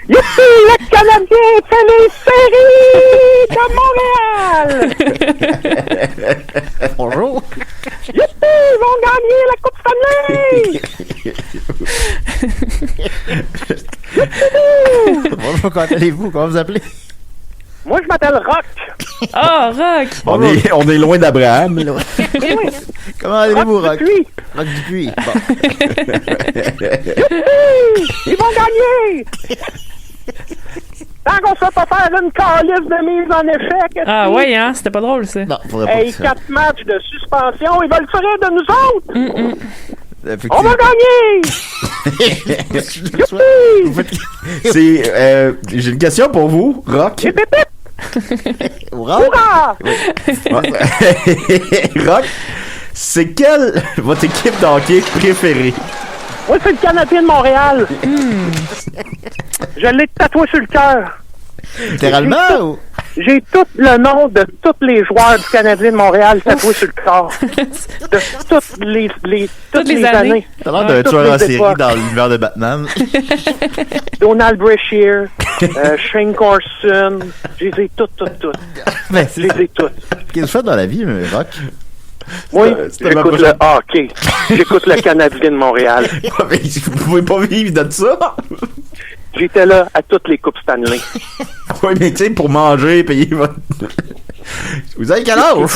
Youpi, le Canadien fait les séries comme Montréal! Bonjour. Youpi, ils vont gagner la Coupe Stanley! Bonjour, comment allez-vous? Comment vous appelez? Moi, je m'appelle Rock. Ah, Rock! On est loin d'Abraham, là. Oui. Comment allez-vous, Rock? Rock Dupuis. Bon. Ils vont gagner! Tant qu'on ne sait pas faire une calice de mise en échec. Ah ouais, hein? C'était pas drôle, ça. Non, faudrait pas. 4 matchs de suspension, ils veulent tirer de nous autres! On va gagner! J'ai une question pour vous, Rock. Hurrah! Rock, c'est quelle votre équipe de hockey préférée? Moi, c'est le Canadien de Montréal. Je l'ai tatoué sur le cœur. Littéralement ou? J'ai tout le nom de tous les joueurs du Canadien de Montréal tatoués sur le corps. De toutes les années. T'as l'air d'un tueur en série dans l'univers de Batman. Donald Brashear, Shane Carson, je les ai toutes. Ben, je les ai toutes. Qu'est-ce que tu fais dans la vie, Rock? Oui, j'écoute le hockey. J'écoute le Canadien de Montréal. Mais vous pouvez pas vivre de ça. J'étais là à toutes les Coupes Stanley. Oui, mais tu sais, pour manger, payer votre... Vous avez quel âge?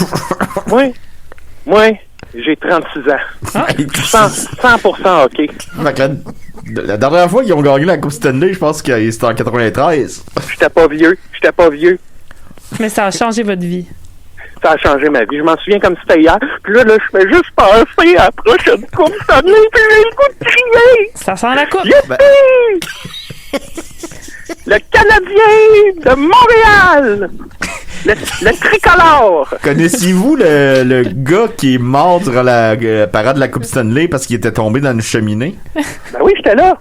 Moi, j'ai 36 ans. 100% hockey. La dernière fois qu'ils ont gagné la Coupe Stanley, je pense que c'était en 93. J'étais pas vieux. Mais ça a changé votre vie. Ça a changé ma vie. Je m'en souviens comme si c'était hier. Puis là, je fais juste penser à la prochaine Coupe Stanley, puis j'ai le goût de crier. Ça sent la coupe. Le Canadien de Montréal! Le tricolore! Connaissez-vous le gars qui est mort durant la parade de la Coupe Stanley parce qu'il était tombé dans une cheminée? Ben oui, j'étais là.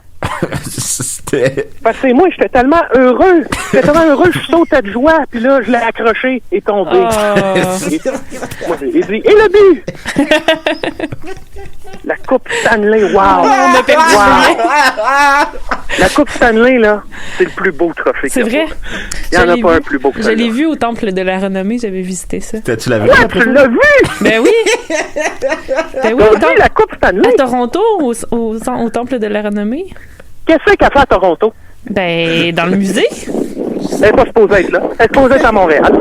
C'était... Parce que moi, j'étais tellement heureux. Je sautais de joie. Puis là, je l'ai accroché et tombé. Il dit, et le but! La Coupe Stanley, wow! La Coupe Stanley, là, c'est le plus beau trophée. C'est vrai? Il n'y en a pas un plus beau que ça. Je l'ai vu au Temple de la Renommée, j'avais visité ça. Tu l'as vu? Ouais, tu l'as vu? Ben oui! Ben oui, la Coupe Stanley? À Toronto, au Temple de la Renommée. Qu'est-ce qu'elle fait à Toronto? Ben, dans le musée. Elle n'est pas supposée être là. Elle est supposée être à Montréal.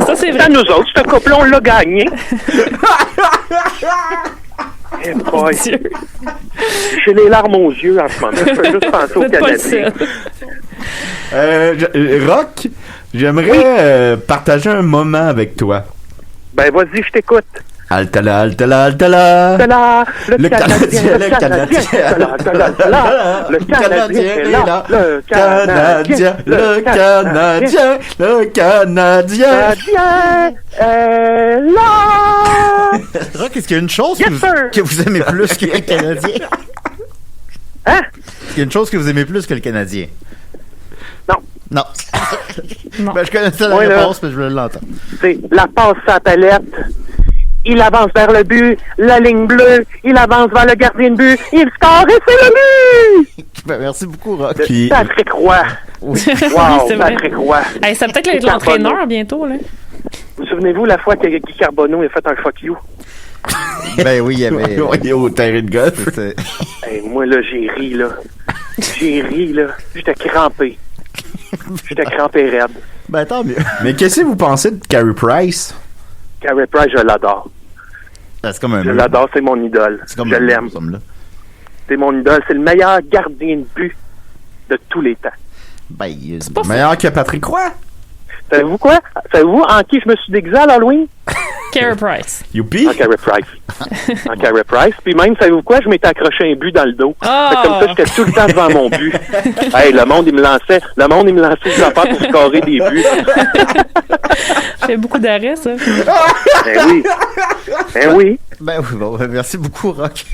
Ça, c'est vrai. C'est à nous autres. Ce couple-là, on l'a gagné. Eh boy. J'ai les larmes aux yeux en ce moment. Je peux juste penser au Canadien. Rock, j'aimerais partager un moment avec toi. Ben, vas-y, je t'écoute. Altala, altala, altala. Altala, le Canadien est là. Le Canadien est là. Le Canadien est là. Rock, est-ce qu'il y a une chose que vous aimez plus que le Canadien? Hein? Est-ce qu'il y a une chose que vous aimez plus que le Canadien? Non. Ben, je connaissais la réponse, mais je voulais l'entendre. C'est la passe à la palette. Il avance vers le but, la ligne bleue, il avance vers le gardien de but, il score et c'est le but! Ben, merci beaucoup, Rock. Patrick Roy. Oui. Wow, Patrick Roy. Hey, ça peut-être être l'entraîneur bientôt, là. Vous souvenez-vous la fois que Guy Carbonneau a fait un fuck you? Ben oui, il y avait... Il est au terrain de golf. Hey, moi, là, j'ai ri, là. J'étais crampé. J'étais crampé raide. Ben, tant mieux. Mais qu'est-ce que vous pensez de Carey Price? Carey Price, je l'adore. C'est comme un je l'adore, c'est mon idole. Je l'aime. C'est mon idole. C'est le meilleur gardien de but de tous les temps. Ben, c'est meilleur que Patrick Roy. Savez-vous quoi? Savez-vous en qui je me suis déguisé à l'Halloween? Carey Price. Youpi? En Carey Price. En Carey Price. Puis même, savez-vous quoi? Je m'étais accroché un but dans le dos. Fait comme ça, j'étais tout le temps devant mon but. Hey, le monde, il me lançait des affaires pour scorer des buts. Ça fait beaucoup d'arrêts, ça. Ben oui. Ben oui, bon, merci beaucoup, Rock.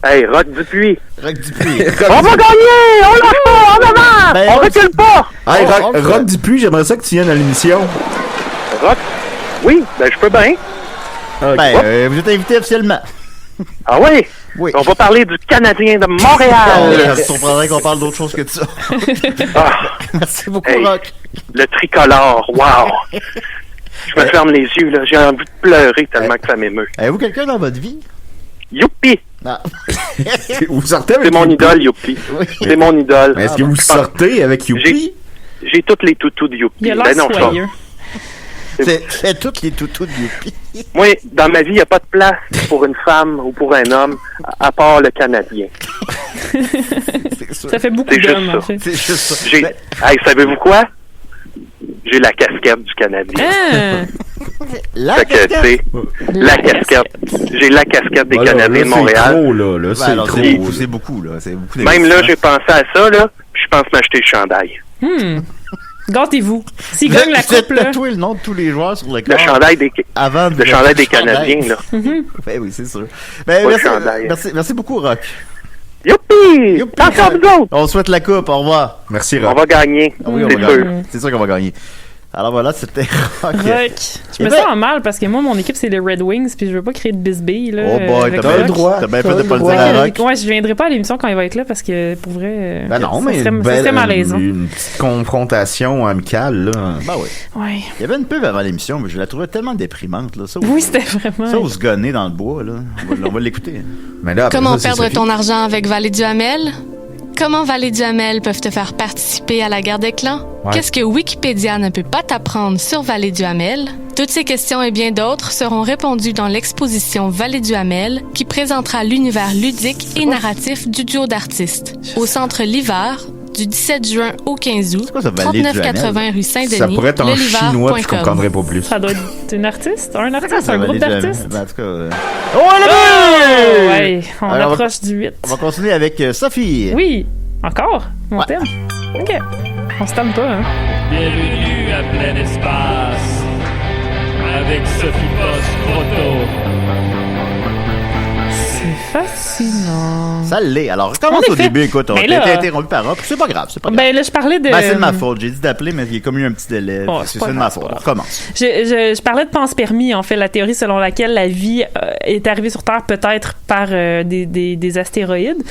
Hey, Rock Dupuis. Rock Dupuis. On va gagner! On lâche pas! En avant! Ben, on recule pas! Hey, Rock Dupuis, j'aimerais ça que tu viennes à l'émission. Rock? Oui, ben je peux bien. Okay. Ben, vous êtes invité officiellement. Ah oui? Oui. On va parler du Canadien de Montréal. Ça surprendrait qu'on parle d'autre chose que de ça. Merci beaucoup, Rock. Le tricolore, wow! Je me ferme les yeux, là. J'ai envie de pleurer tellement que ça m'émeut. Avez-vous quelqu'un dans votre vie? Youpi! Ah. Vous sortez avec C'est mon idole, Youpi. Oui. C'est mon idole. Est-ce que vous sortez avec Youpi? J'ai toutes les toutous de Youpi. Il a l'air soyeux. C'est toutes les toutous de Youpi. Moi, dans ma vie, il n'y a pas de place pour une femme ou pour un homme à part le Canadien. Ça fait beaucoup d'hommes, en fait. C'est juste ça. Hey, savez-vous quoi? J'ai la casquette du Canadien. La casquette? La casquette. J'ai la casquette des Canadiens de Montréal. C'est beaucoup, là. Même là, j'ai pensé à ça, là. Puis je pense m'acheter le chandail. Gâtez-vous. S'il gagne la coupe, là. Tatoué le nom de tous les joueurs sur le corps. Le chandail des Canadiens, là. Ben oui, c'est sûr. Ben, merci beaucoup, Rock. Youpi! Encore vous autres! On souhaite la coupe, au revoir. Merci, Rock. On va gagner. Oui, c'est sûr. C'est sûr qu'on va gagner. Alors voilà, c'était rock. Je me sens mal parce que moi, mon équipe, c'est les Red Wings, puis je veux pas créer de bisbille. Là, oh boy, t'as bien le droit. T'as bien fait de pas le dire à Rock. Ouais, je viendrai pas à l'émission quand il va être là parce que pour vrai. Ben non, ça serait malaisant. Une petite confrontation amicale, là. Ben oui. Ouais. Il y avait une pub avant l'émission, mais je la trouvais tellement déprimante, là. Ça, oui, c'était vraiment. Ça, on se gonnait dans le bois, là. On va l'écouter. Mais là, comment perdre ton argent avec Vallée du Hamel? Comment Vallée du Hamel peuvent te faire participer à la guerre des clans? Ouais. Qu'est-ce que Wikipédia ne peut pas t'apprendre sur Vallée du Hamel? Toutes ces questions et bien d'autres seront répondues dans l'exposition Vallée du Hamel qui présentera l'univers ludique et narratif du duo d'artistes au Centre L'Hiver du 17 juin au 15 août, 3980 rue Saint-Denis. Ça pourrait être en chinois, puis je comprendrais pas plus. Ça doit être une artiste? Un artiste? Un groupe d'artistes? En tout cas... Oh, elle a ouais, on approche du 8. On va continuer avec Sophie. Oui, encore? Mon thème? OK. On se tente pas, hein? Bienvenue à Plein Espace avec Sophie Post-Croteau. C'est fascinant. Ça l'est. Alors, recommence au début. Écoute, on a été interrompu par Rob. C'est pas grave. Ben là, je parlais de... Ben, c'est de ma faute. J'ai dit d'appeler, mais il y a comme eu un petit délai. Oh, c'est de ma faute. On recommence. Je parlais de panspermie, en fait, la théorie selon laquelle la vie est arrivée sur Terre peut-être par des astéroïdes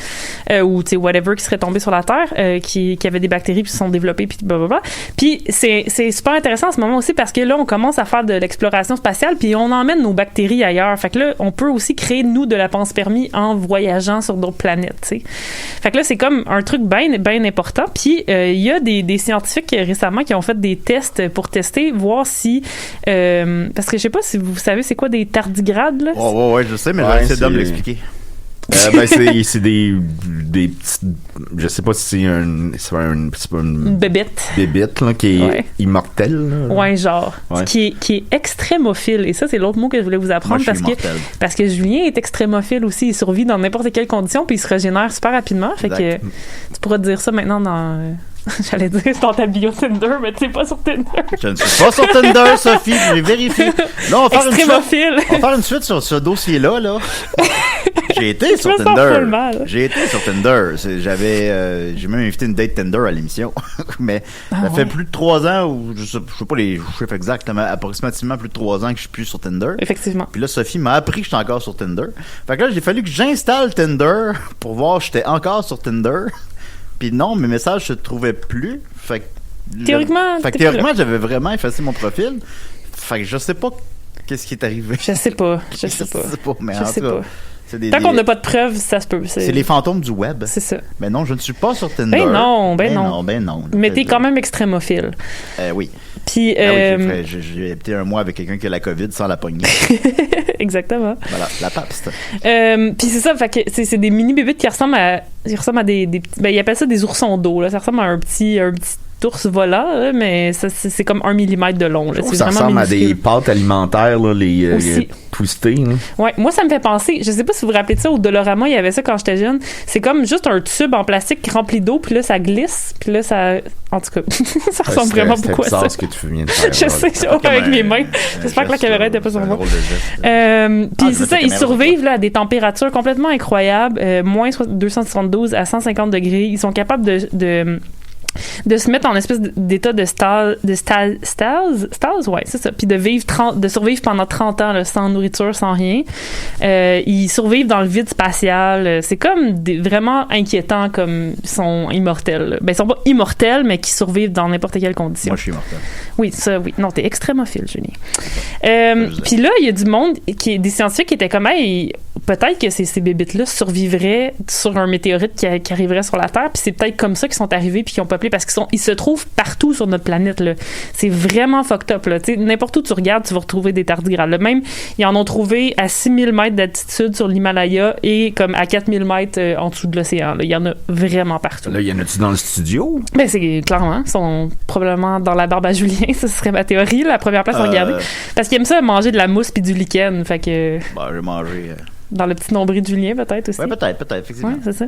ou, tu sais, whatever qui serait tombé sur la Terre, qui avait des bactéries puis se sont développées puis blablabla. Puis c'est super intéressant en ce moment aussi parce que là, on commence à faire de l'exploration spatiale puis on emmène nos bactéries ailleurs. Fait que là, on peut aussi créer, nous, de la panspermie en voyageant sur d'autres planètes, tu sais. Fait que là, c'est comme un truc bien important. Puis, il y a des scientifiques récemment qui ont fait des tests pour tester, voir si... parce que je sais pas si vous savez c'est quoi des tardigrades, là? Oh, ouais, je sais, mais je vais essayer de me l'expliquer. Ben c'est des petites, je sais pas si c'est pas une bébête là qui est immortelle là. Ouais, genre qui est extrémophile, et ça c'est l'autre mot que je voulais vous apprendre. Moi, parce que Julien est extrémophile aussi, il survit dans n'importe quelle condition puis il se régénère super rapidement, fait que tu pourras te dire ça maintenant dans j'allais dire c'est dans ta bio Tinder, mais tu sais pas sur Tinder. Je ne suis pas sur Tinder, Sophie, j'ai vérifié. Non, on va faire une suite sur ce dossier-là, là. J'ai été sur Tinder. J'ai été sur Tinder. J'ai même invité une date Tinder à l'émission. Mais ça fait plus de 3 ans, ou je sais pas les chiffres exacts, mais approximativement plus de 3 ans que je suis plus sur Tinder. Effectivement. Puis là, Sophie m'a appris que j'étais encore sur Tinder. Fait que là, il a fallu que j'installe Tinder pour voir si j'étais encore sur Tinder. Puis non, mes messages se trouvaient plus. Fait que théoriquement, j'avais vraiment effacé mon profil. Fait que je sais pas qu'est-ce qui est arrivé. Je sais pas, mais je sais pas. Tant qu'on n'a pas de preuves, ça se peut. C'est les fantômes du web. C'est ça. Mais non, je ne suis pas sur Tinder. Ben non. Mais t'es quand même extrémophile. Oui. Puis, j'ai été un mois avec quelqu'un qui a la COVID sans la pogner. Exactement. Voilà, la papste. Puis c'est ça, fait que c'est des mini bébites qui ressemblent à des petits, ben ils appellent ça des oursons d'eau là, ça ressemble à un petit ours volant, là, mais ça, c'est comme 1 millimètre de long. Là. C'est ça ressemble minuscule. À des pâtes alimentaires, là, les twistées. Ouais, moi, ça me fait penser, je sais pas si vous vous rappelez de ça, au Dolorama, il y avait ça quand j'étais jeune. C'est comme juste un tube en plastique qui remplit d'eau, puis là, ça glisse, puis là, ça... En tout cas, ça ressemble vraiment beaucoup à ça. Ce que tu viens de faire. Je sais, avec mes mains. J'espère que la caméra était pas sur moi. Puis c'est ça, ils survivent là, à des températures complètement incroyables, moins 272 à 150 degrés. Ils sont capables de se mettre en espèce d'état de stase, ouais, c'est ça, puis de survivre pendant 30 ans là, sans nourriture, sans rien. Ils survivent dans le vide spatial. C'est comme vraiment inquiétant, comme ils sont immortels. Là. Ben, ils sont pas immortels, mais qui survivent dans n'importe quelle condition. Moi, je suis immortel. Oui, ça, oui. Non, t'es extrémophile, Julien. Puis là, il y a du monde, des scientifiques qui étaient comme, hey, peut-être que ces bébites-là survivraient sur un météorite qui arriverait sur la Terre, puis c'est peut-être comme ça qu'ils sont arrivés, puis qu'ils ont peuplé, parce qu'ils se trouvent partout sur notre planète, là. C'est vraiment fucked up, là. T'sais, n'importe où tu regardes, tu vas retrouver des tardigrades. Là. Même, ils en ont trouvé à 6000 mètres d'altitude sur l'Himalaya et comme à 4000 mètres en dessous de l'océan. Là. Il y en a vraiment partout. Là, y en a-tu dans le studio? Ben, c'est clairement. Ils sont probablement dans la barbe à Julien. Ça serait ma théorie, la première place à regarder. Parce qu'ils aiment ça, manger de la mousse puis du lichen. Fait que... Ben, j'ai mangé... Dans le petit nombril de Julien, peut-être aussi. Oui, peut-être, effectivement. Oui, c'est ça.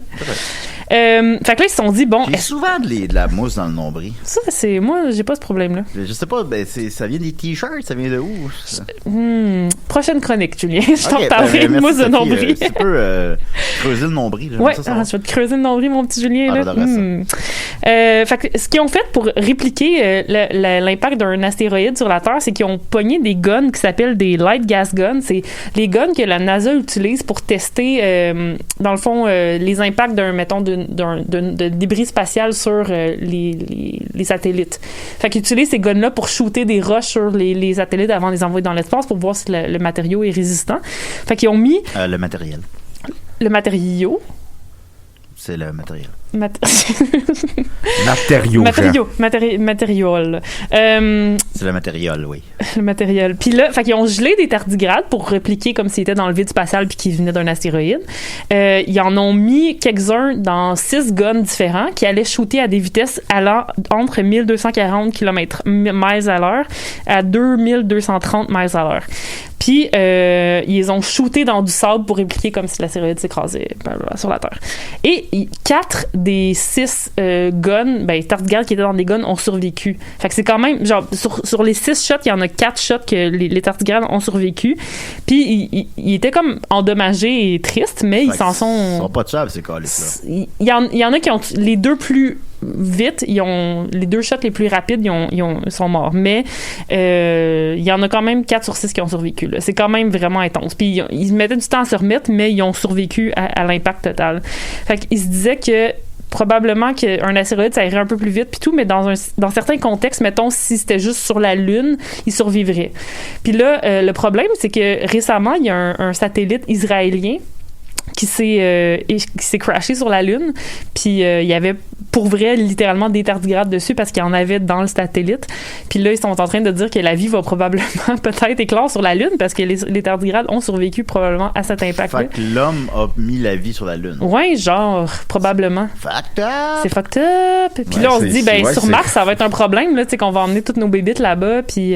Fait que là, ils se sont dit, bon... J'ai souvent de la mousse dans le nombril. Ça, c'est... Moi, j'ai pas ce problème-là. Je sais pas, ça vient des t-shirts, ça vient de où? Prochaine chronique, Julien. Je t'en reparlerai de mousse de nombril. Tu peux creuser le nombril. Ouais, je vais te creuser le nombril, mon petit Julien. Là. Fait que ce qu'ils ont fait pour répliquer l'impact d'un astéroïde sur la Terre, c'est qu'ils ont pogné des guns qui s'appellent des light gas guns. C'est les guns que la NASA utilise pour tester, dans le fond, les impacts de débris spatial sur les satellites. Fait qu'ils utilisent ces guns-là pour shooter des roches sur les satellites avant de les envoyer dans l'espace pour voir si le matériau est résistant. Fait qu'ils ont mis... le matériel. Le matériau? C'est le matériel. Matériol. C'est le matériel, oui. Le matériel. Puis là, fait qu'ils ont gelé des tardigrades pour répliquer comme s'ils étaient dans le vide spatial puis qu'ils venaient d'un astéroïde. Ils en ont mis quelques-uns dans 6 guns différents qui allaient shooter à des vitesses allant entre 1240 km/h à 2230 miles à l'heure. Puis, ils ont shooté dans du sable pour répliquer comme si l'astéroïde s'écrasait sur la Terre. Et 4 des 6 guns, tardigrades qui étaient dans des guns, ont survécu. Fait que c'est quand même, genre, sur les 6 shots, il y en a 4 shots que les tardigrades ont survécu. Puis, ils étaient comme endommagés et tristes, mais ils s'en sont... Ils sont pas de chave, ces calices-là. Il y en a qui ont... Les deux plus vite, les 2 shots les plus rapides, ils sont morts. Mais il y en a quand même 4 sur 6 qui ont survécu. Là. C'est quand même vraiment intense. Puis ils mettaient du temps à se remettre, mais ils ont survécu à l'impact total. Fait qu'ils se disaient que probablement qu'un astéroïde, ça irait un peu plus vite puis tout, mais dans certains contextes, mettons, si c'était juste sur la Lune, il survivrait. Puis là, le problème, c'est que récemment, il y a un satellite israélien qui s'est crashé sur la Lune, puis il y avait pour vrai littéralement des tardigrades dessus parce qu'il y en avait dans le satellite. Puis là, ils sont en train de dire que la vie va probablement peut-être éclore sur la Lune parce que les tardigrades ont survécu probablement à cet impact-là. Fait que l'homme a mis la vie sur la Lune. Ouais, genre, probablement. Fucked up! C'est fucked up! Puis là, on se dit, sur Mars, ça va être un problème, là, tu sais, qu'on va emmener toutes nos bébites là-bas, puis...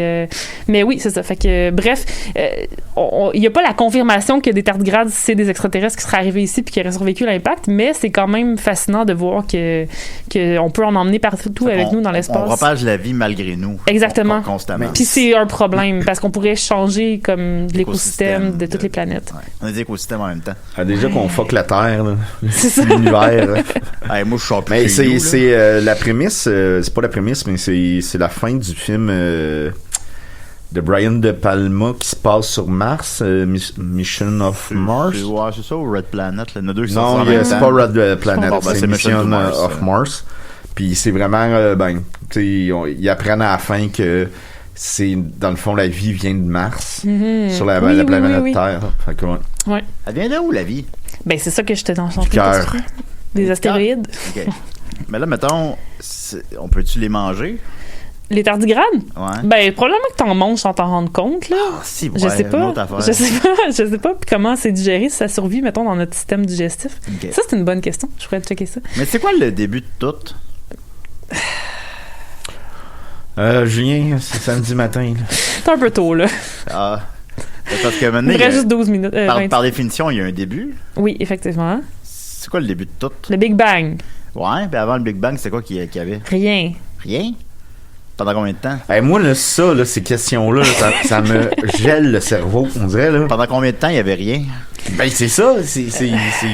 mais oui, c'est ça. Fait que, bref, il n'y a pas la confirmation que des tardigrades, c'est des extraterrestres qui seraient arrivés ici puis qui auraient survécu à l'impact, mais c'est quand même fascinant de voir qu'on peut en emmener partout avec nous dans l'espace. On propage la vie malgré nous. Exactement. Constamment. Puis c'est un problème parce qu'on pourrait changer comme l'écosystème de toutes les planètes. Ouais. On a des écosystèmes en même temps. Déjà qu'on fuck la Terre, là. C'est ça. L'univers. Moi, je suis en plus. Mais c'est la prémisse, c'est pas la prémisse, mais c'est la fin du film de Brian De Palma qui se passe sur Mars, Mission of Mars. Ouais, c'est ça, ou Red Planet. Il y en a deux qui non, c'est pas Red Planet, c'est Mission of Mars. Puis c'est vraiment, ils apprennent à la fin que c'est, dans le fond, la vie vient de Mars, sur la planète Terre. Fait que, ouais. Elle vient de où, la vie? Ben, c'est ça que j'étais dans son des astéroïdes. Okay. Mais là, mettons, on peut-tu les manger? Les tardigrades? Ouais. Ben, probablement que t'en manges sans t'en rendre compte, là. Ah, si, ouais, je sais pas. Une autre affaire. Je sais pas comment c'est digéré, si ça survit, mettons, dans notre système digestif. Okay. Ça, c'est une bonne question. Je pourrais checker ça. Mais c'est quoi le début de tout? Julien, c'est samedi matin, là. C'est un peu tôt, là. Ah. Parce que maintenant, il reste juste 12 minutes. Par définition, il y a un début. Oui, effectivement. C'est quoi le début de tout? Le Big Bang. Ouais, puis avant le Big Bang, c'est quoi qu'il y avait? Rien. Rien? Pendant combien de temps? Moi, là, ces questions-là, ça me gèle le cerveau, on dirait, là. Pendant combien de temps il n'y avait rien? Ben, c'est ça.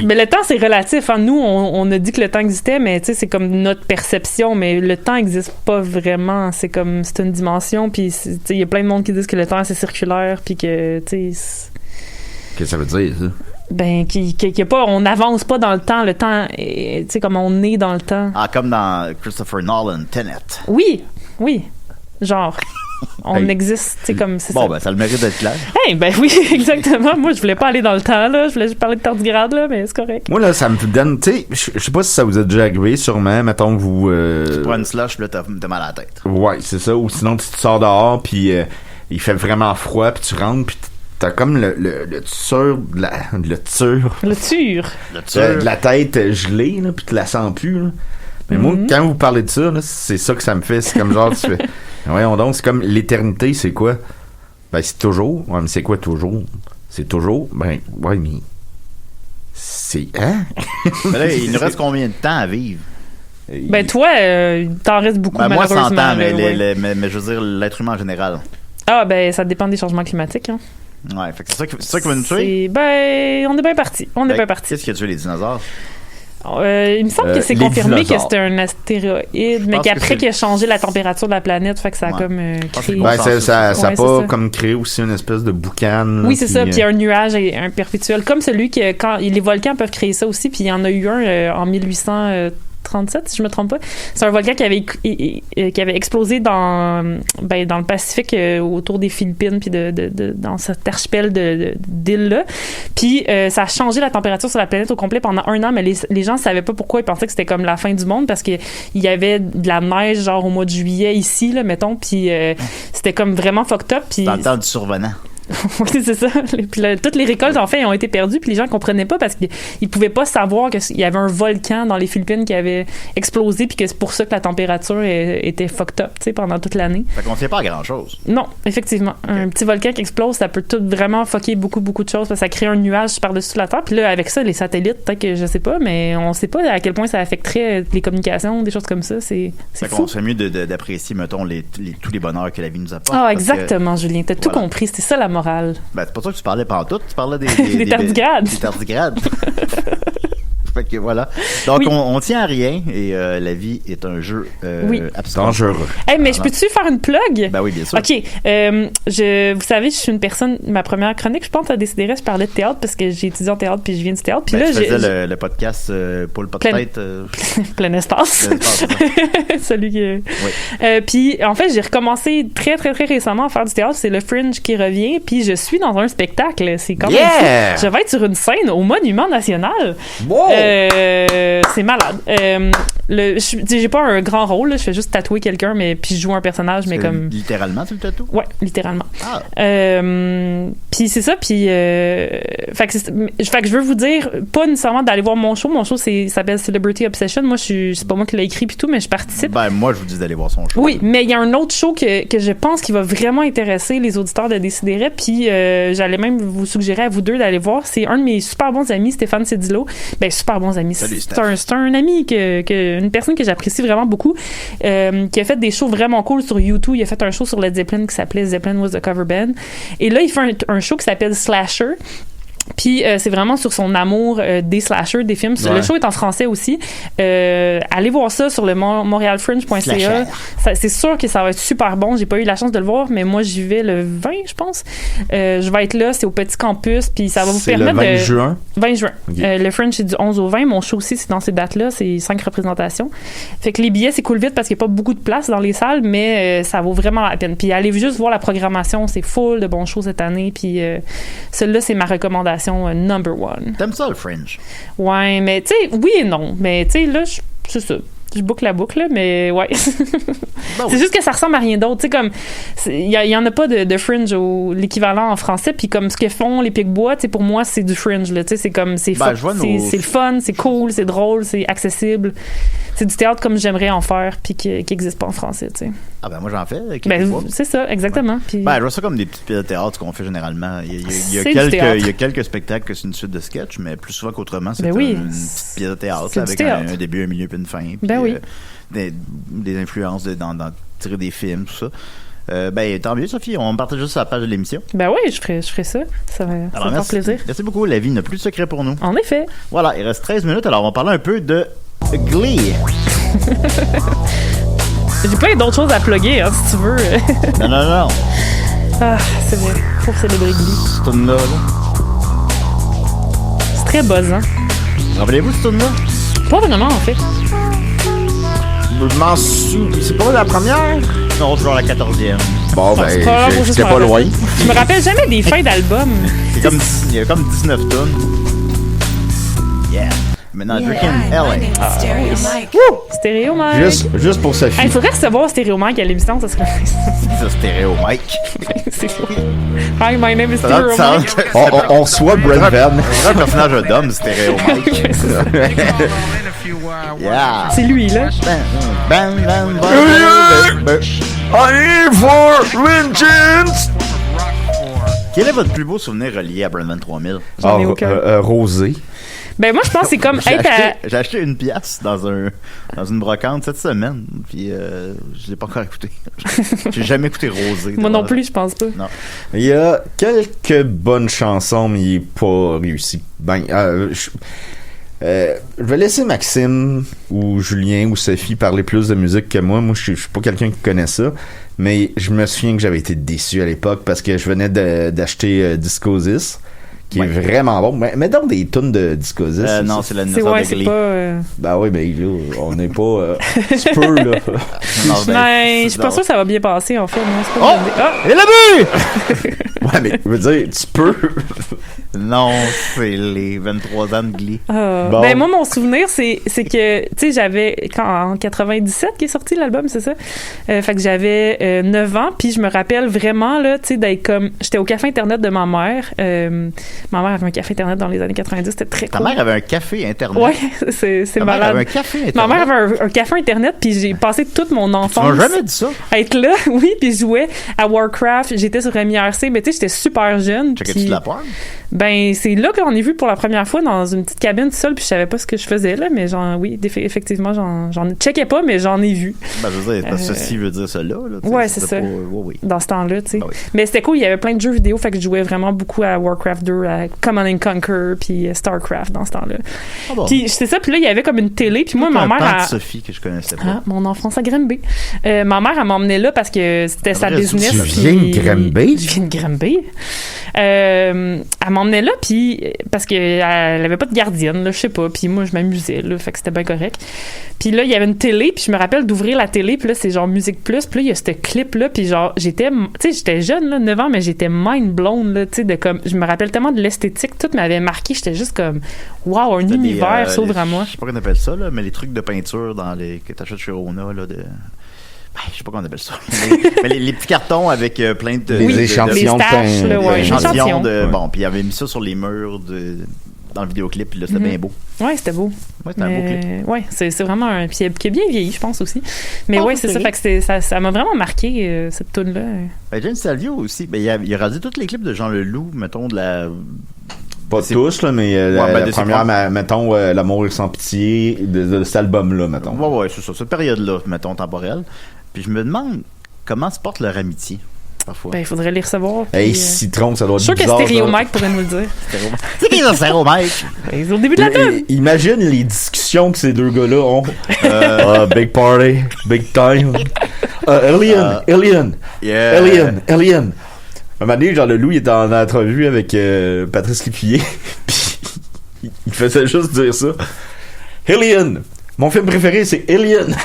Mais le temps, c'est relatif. Hein. Nous, on a dit que le temps existait, mais tu sais, c'est comme notre perception, mais le temps n'existe pas vraiment. C'est comme, c'est une dimension, puis il y a plein de monde qui disent que le temps, c'est circulaire, puis que, tu sais... Qu'est-ce que ça veut dire, ça? Ben, on n'avance pas dans le temps. Le temps, tu sais, comme on est dans le temps. Ah, comme dans Christopher Nolan, Tenet. Oui. Genre, on existe, tu sais, comme c'est bon, ça. Ben, ça le mérite d'être clair. Ben oui, exactement. Moi, je voulais pas aller dans le temps, là. Je voulais juste parler de tardigrade, là, mais c'est correct. Moi, là, ça me donne, tu sais, je sais pas si ça vous a déjà arrivé, sûrement, mettons que vous... Tu prends une slush, là, t'as mal à la tête. Ouais, c'est ça. Ou sinon, tu sors dehors, puis il fait vraiment froid, puis tu rentres, puis t'as comme le tueur de la tête gelée, là, puis tu la sens plus, là. Mais moi, quand vous parlez de ça, là, c'est ça que ça me fait. C'est comme genre, tu fais, voyons donc, c'est comme l'éternité, c'est quoi? Ben, c'est toujours. Ouais, mais c'est quoi toujours? C'est toujours? Ben, ouais, mais C'est... Hein? Mais là, il nous reste combien de temps à vivre? Ben toi, t'en restes beaucoup, moi, malheureusement. 100 ans, mais, ouais. mais je veux dire, l'être humain en général. Ah, ben ça dépend des changements climatiques. Hein. Ouais, fait que c'est ça qui va nous tuer? Ben, on est bien parti. Qu'est-ce qui a tué les dinosaures? Il me semble que c'est confirmé dinosaures. que c'était un astéroïde, mais qu'après qu'il a changé la température de la planète, fait que ça a comme créé... Ben, ça a Ouais, pas comme créé aussi une espèce de boucan. Oui, c'est ça. Puis il y a un nuage un perpétuel, comme celui que quand les volcans peuvent créer ça aussi. Puis il y en a eu un en 1837, si je me trompe pas. C'est un volcan qui avait explosé dans le Pacifique autour des Philippines puis dans cet archipel d'îles-là. Puis ça a changé la température sur la planète au complet pendant 1 an, mais les gens savaient pas pourquoi. Ils pensaient que c'était comme la fin du monde parce que il y avait de la neige genre au mois de juillet ici, là, mettons. Puis c'était comme vraiment fucked up. Puis dans le temps du survenant. Oui, c'est ça. Puis toutes les récoltes, en fait, ont été perdues, puis les gens comprenaient pas parce qu'ils pouvaient pas savoir qu'il y avait un volcan dans les Philippines qui avait explosé, puis que c'est pour ça que la température était fucked up, tu sais, pendant toute l'année. Fait qu'on sait pas grand-chose. Non, effectivement. Okay. Un petit volcan qui explose, ça peut tout vraiment fucker beaucoup de choses, parce que ça crée un nuage par-dessus la Terre, puis là, avec ça, les satellites, peut-être que je sais pas, mais on sait pas à quel point ça affecterait les communications, des choses comme ça, c'est fou. Qu'on serait mieux d'apprécier, mettons, tous les bonheurs que la vie nous apporte. Ah, exactement, Julien, t'as tout compris, c'était ça la morale. Ben, c'est pas ça que tu parlais pantoute, tu parlais des tardigrades. Des tardigrades. Fait que voilà. Donc, on tient à rien et la vie est un jeu absent. Dangereux. Hey, mais je peux-tu faire une plug? Ben oui, bien sûr. OK. Vous savez, je suis une personne... Ma première chronique, je pense, à Décideret, je parlais de théâtre parce que j'ai étudié en théâtre puis je viens du théâtre. Puis ben, là, je faisais le podcast pour le podcast. Plein espace. Celui qui... Oui. Puis, en fait, j'ai recommencé très, très, très récemment à faire du théâtre. C'est le Fringe qui revient. Puis, je suis dans un spectacle. C'est quand même fou. Je vais être sur une scène au Monument National. Wow! C'est malade. J'ai pas un grand rôle, là, je fais juste tatouer quelqu'un, mais puis je joue un personnage, mais comme littéralement tu le tatoues? Ouais, littéralement. Ah. Puis c'est ça, puis fait que je veux vous dire, pas nécessairement d'aller voir mon show. Mon show s'appelle Celebrity Obsession. Moi, c'est pas moi qui l'ai écrit puis tout, mais je participe. Ben moi, je vous dis d'aller voir son show. Oui, mais il y a un autre show que je pense qui va vraiment intéresser les auditeurs de Décideret, puis j'allais même vous suggérer à vous deux d'aller voir. C'est un de mes super bons amis, Stéphane Cédillo. Ben super bons amis. Salut, c'est un ami une personne que j'apprécie vraiment beaucoup, qui a fait des shows vraiment cool sur YouTube. Il a fait un show sur Led Zeppelin qui s'appelait Zeppelin Was the Cover Band. Et là, il fait un show qui s'appelle Slasher. Puis c'est vraiment sur son amour des slashers, des films. Ouais. Le show est en français aussi. Allez voir ça sur le montrealfringe.ca. C'est sûr que ça va être super bon. J'ai pas eu la chance de le voir, mais moi j'y vais le 20, je pense. Je vais être là, c'est au Petit Campus, puis ça va vous permettre le 20 juin? 20 juin. Okay. Le Fringe, c'est du 11 au 20. Mon show aussi, c'est dans ces dates-là. C'est 5 représentations. Fait que les billets, c'est cool vite parce qu'il n'y a pas beaucoup de place dans les salles, mais ça vaut vraiment la peine. Puis allez juste voir la programmation. C'est full de bons shows cette année. Puis celle-là, c'est ma recommandation number one. T'aimes ça, le Fringe? Ouais, mais tu sais, oui et non. Mais tu sais, là, c'est ça. Je boucle la boucle, là, mais ouais. C'est juste que ça ressemble à rien d'autre. Tu sais, comme, il y en a pas de Fringe l'équivalent en français, puis comme ce que font les Pic-Bois, tu sais, pour moi, c'est du Fringe, là. Tu sais, c'est comme, c'est le fun, c'est cool, c'est drôle, c'est accessible. C'est du théâtre comme j'aimerais en faire, puis qui existe pas en français, tu sais. Ah ben moi, j'en fais. C'est ça, exactement. Ouais. Puis... Ben, je vois ça comme des petites pièces de théâtre qu'on fait généralement. Il y a quelques spectacles que c'est une suite de sketch, mais plus souvent qu'autrement, c'est une petite pièce de théâtre avec un début, un milieu puis une fin. Puis, des influences dans tirer des films, tout ça. Ben, tant mieux, Sophie. On partage juste sur la page de l'émission. Ben oui, je ferai ça. Ça va faire plaisir. Merci beaucoup. La vie n'a plus de secret pour nous. En effet. Voilà, il reste 13 minutes. Alors, on va parler un peu de Glee. J'ai plein d'autres choses à plugger, hein, si tu veux. Non. Ah, c'est vrai. Faut célébrer Glee. Ce tune-là, c'est très buzzant. Rappelez-vous ce tune-là? Pas vraiment, en fait. Je m'en souviens. C'est pas la première? Non, c'est genre la 14e. Bon, ben, j'étais pas loin. Je me rappelle jamais des fins d'album. Il y a comme 19 tonnes. Yeah. Maintenant, Drinking LA. Stéréo Mike. Juste pour Sophie. Il faudrait recevoir Stéréo Mike à l'émission, ça serait. C'est Stéréo Mike. Hi, my name is Stéréo Mike. On reçoit Brent Van. C'est un personnage d'homme, Stéréo Mike. Yeah. C'est lui, là. I'm for vengeance. Quel est votre plus beau souvenir relié à Brandman 3000? J'en ai aucun. Rosé. Ben moi je pense que c'est comme J'ai acheté une pièce dans une brocante cette semaine, puis je l'ai pas encore écouté. J'ai jamais écouté Rosé. Moi non plus, je pense pas. Non. Il y a quelques bonnes chansons, mais il est pas réussi. Ben, je vais laisser Maxime ou Julien ou Sophie parler plus de musique que moi. Moi, je suis pas quelqu'un qui connaît ça. Mais je me souviens que j'avais été déçu à l'époque parce que je venais d'acheter Discosis, qui est vraiment bon. Mais donc des tunes de Discosis. Non, c'est la dinosaure de Glee. Ben oui, ben là, on n'est pas... tu peux, là. Je suis pas sûr que ça va bien passer, en fait. Et le but! Ouais, mais je veux dire, tu peux... Non, c'est les 23 ans de Glee. Bon. Ben moi, mon souvenir, c'est que, tu sais, j'avais... En 97 qui est sorti l'album, c'est ça? Fait que j'avais 9 ans, puis je me rappelle vraiment, là, tu sais, d'être comme... J'étais au café Internet de ma mère. Ma mère avait un café Internet dans les années 90, c'était très cool. Ta mère avait un café Internet? Oui, c'est malade. Mère avait un café Internet? Ma mère avait un café Internet, puis j'ai passé toute mon enfance... Tu m'as jamais dit ça? À être là, oui, puis je jouais à Warcraft. J'étais sur MIRC, mais tu sais, j'étais super jeune. Checkais-tu de la porn? Ben, c'est là que j'en ai vu pour la première fois dans une petite cabine seule, puis je savais pas ce que je faisais là, mais effectivement, j'en checkais pas, mais j'en ai vu. Ben, je veux dire, ceci veut dire cela, là. Ouais, c'est ça. Oui. Dans ce temps-là, tu sais. Ben oui. Mais c'était cool, il y avait plein de jeux vidéo, fait que je jouais vraiment beaucoup à Warcraft 2, à Command & Conquer, puis Starcraft dans ce temps-là. Ah bon. Puis c'est ça, puis là, il y avait comme une télé, puis moi, ma mère... Sophie que je connaissais pas. Ah, mon enfance à Granby. Ma mère, elle m'emmenait là parce que c'était sa business. Tu viens de Granby? Je viens de Granby. Elle m'emmenait là, puis parce qu'elle avait pas de gardienne, là, je sais pas, puis moi, je m'amusais, là, fait que c'était bien correct. Puis là, il y avait une télé, puis je me rappelle d'ouvrir la télé, puis là, c'est genre Musique Plus, puis là, il y a ce clip-là, puis genre, j'étais jeune, là, 9 ans, mais j'étais mind blown, là, tu sais, de comme, je me rappelle tellement de l'esthétique, tout m'avait marqué, j'étais juste comme, wow, un univers s'ouvre à moi. Je sais pas qu'on appelle ça, là, mais les trucs de peinture que t'achètes chez Rona, là, je sais pas comment on appelle ça. Mais les petits cartons avec plein de... Les échantillons de pain. Les échantillons de... Bon, puis il avait mis ça sur les murs dans le vidéoclip, puis là, c'était bien beau. Ouais, c'était beau. Ouais, c'était un beau clip. Ouais, c'est vraiment un... Puis qui a bien vieilli, je pense aussi. Mais ouais, c'est ça. Fait que ça m'a vraiment marqué, cette toune-là. Ben, James Salvio aussi. Ben, il a rasé tous les clips de Jean Leloup, mettons, de la... Pas tous, là, mais la première, mettons, L'amour est sans pitié, de cet album-là, mettons. Ouais, c'est ça. Cette période-là, mettons, temporelle. Puis je me demande comment se porte leur amitié, parfois. Ben, il faudrait les recevoir. Hey, Citron, ça doit être bizarre. Je suis sûr que Stéréomike pourrait nous le dire. C'est qui ça, Stéréomike? C'est au début de la tune. Imagine les discussions que ces deux gars-là ont. Big party, big time. Alien. Yeah. Alien. Un moment donné, Jean Leloup, il était en entrevue avec Patrice Lécuyer, puis il faisait juste dire ça. Alien. Mon film préféré, c'est Alien.